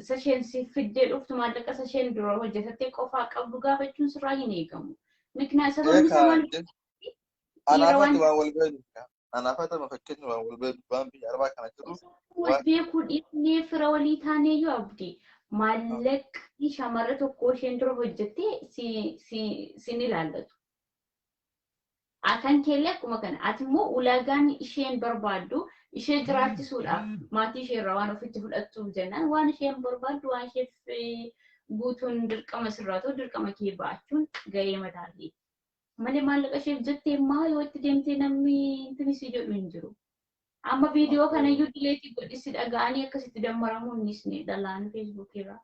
sasheen si fiddee dhuftu maallaqa sasheen dura hojjetattee qofaa qabdu gaafachuun sirraa hin eegamu. Miknaa sababni isaa maal أنا فاتي وان والبيد أنا فاتي ما فكرني وان والبيد وان بي أربعة كانت تدو والبيكو dhiifnee fira walii taanee yoo abdi maallaqni shamarra tokko isheen dura hojjette sin ilaallatu. Akan keellee akkuma kana ati immoo ulaagaan isheen barbaaddu ishee jiraachisuudhaaf maatii ishee irraa waan ofitti fudhattuuf jennaan waan isheen barbaaddu waan isheef guutuun dirqama sirraatu dirqama kee ba'achuun gahee mataatii. Malee maallaqa isheef jettee maa yoo itti deemtee namni intimisii jedhu hin jiru. Amma viidiyoo kana iyyuu dileetii godhisi dhaga'anii akkasitti dammaramuun innis ni dhalaan feesbuukii irraa.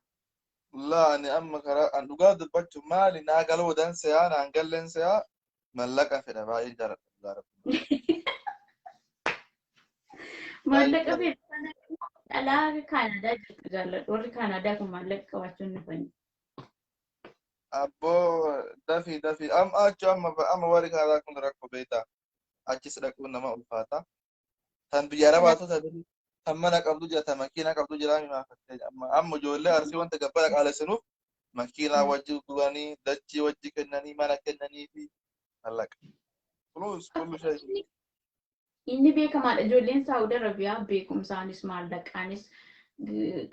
لا أنا أما كرا أن أقعد بتشو مالي ناقلو دان سيا نانقلن سيا ملقا في دبائي جرب Maallaqa feesbuukii dhalaa Kaanadaa jirtu jaalladhu. Warri Kaanadaa kun maallaqa qabaachuun dhufani. أبو دفي أم أجو أما وارك هذا كن ركو بيتا أجي سرقون نما ألفاتا تن بيارا باتو تبني تمنا قبضو جاتا مكينا قبضو جرامي ما فتح أما جولة أرسي وانت قبلك على سنوف مكينا وجه قواني دجي وجه كنني مانا كنني في هلاك فلوس كل شيء Inni beekamaadha. Ijoolleen Saawud Arabiyaa beekumsaanis maallaqaanis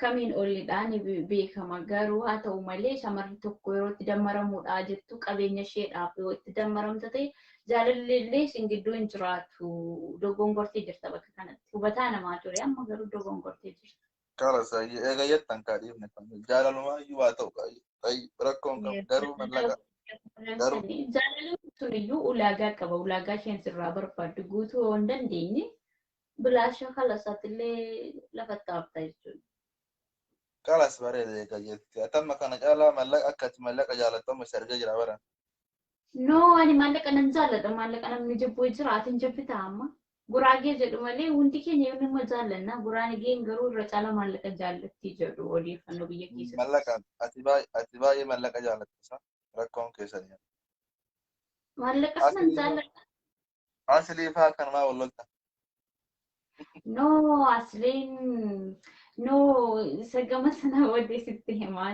kamiin olidhaan beekama. Garuu haa ta'u malee shamarri tokko yeroo itti dammaramuudhaa jettu qabeenya isheedhaaf yoo itti dammaramta ta'e jaalalleellee isin gidduu hin jiraatu. Dogongortee jirta bakka kanatti. Hubataa namaa ture amma garuu dogongortee jirta. خلاص هي يتن كاريف نكمل جال ما يواتو طيب ركون قرو ملقا قرو Jaalalli sun iyyuu ulaagaa qaba. Ulaagaa isheen sirraa barbaaddu guutuu yoo hin dandeenye bilaasha kalasaatiillee lafatti hafta jechuudha. خلاص بريد يجي أتم كان جالا ملقا أكت ملقا جالا تم سرجة جرا برا No, ani maallaqa nan jaalladha. Maallaqa namni jibbuu jiraatu hin jibbita amma. Guraagee jedhu malee hundi keenya yoo nama jaallanna. Guraageen garuu irra caala maallaqa jaallatti jedhu odeeffannoo biyya keessatti. ملقا أتباعي ملقا جالا تسا ركون كيسانيا Maallaqa nan jaalladha. أصلي فا كان ما ولدت No, asliin no isa gama sana odeessitti himaa.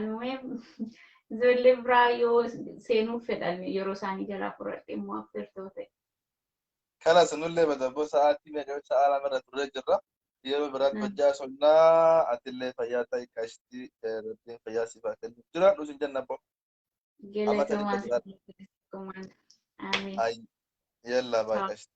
Ijoollee biraa yoo seenuuf fedhan yeroo isaanii jalaa fudhadhe immoo affeertoo ta'e. خلاص نقول بدبو ساعتي ما جوش على مرة ترجع يوم برات بجا سنة أتلي فياتا كاشتي رتين فياسي فاتن جرا نوسين جنة بو Geelatomaa. Amiin. أي يلا باي كاشتي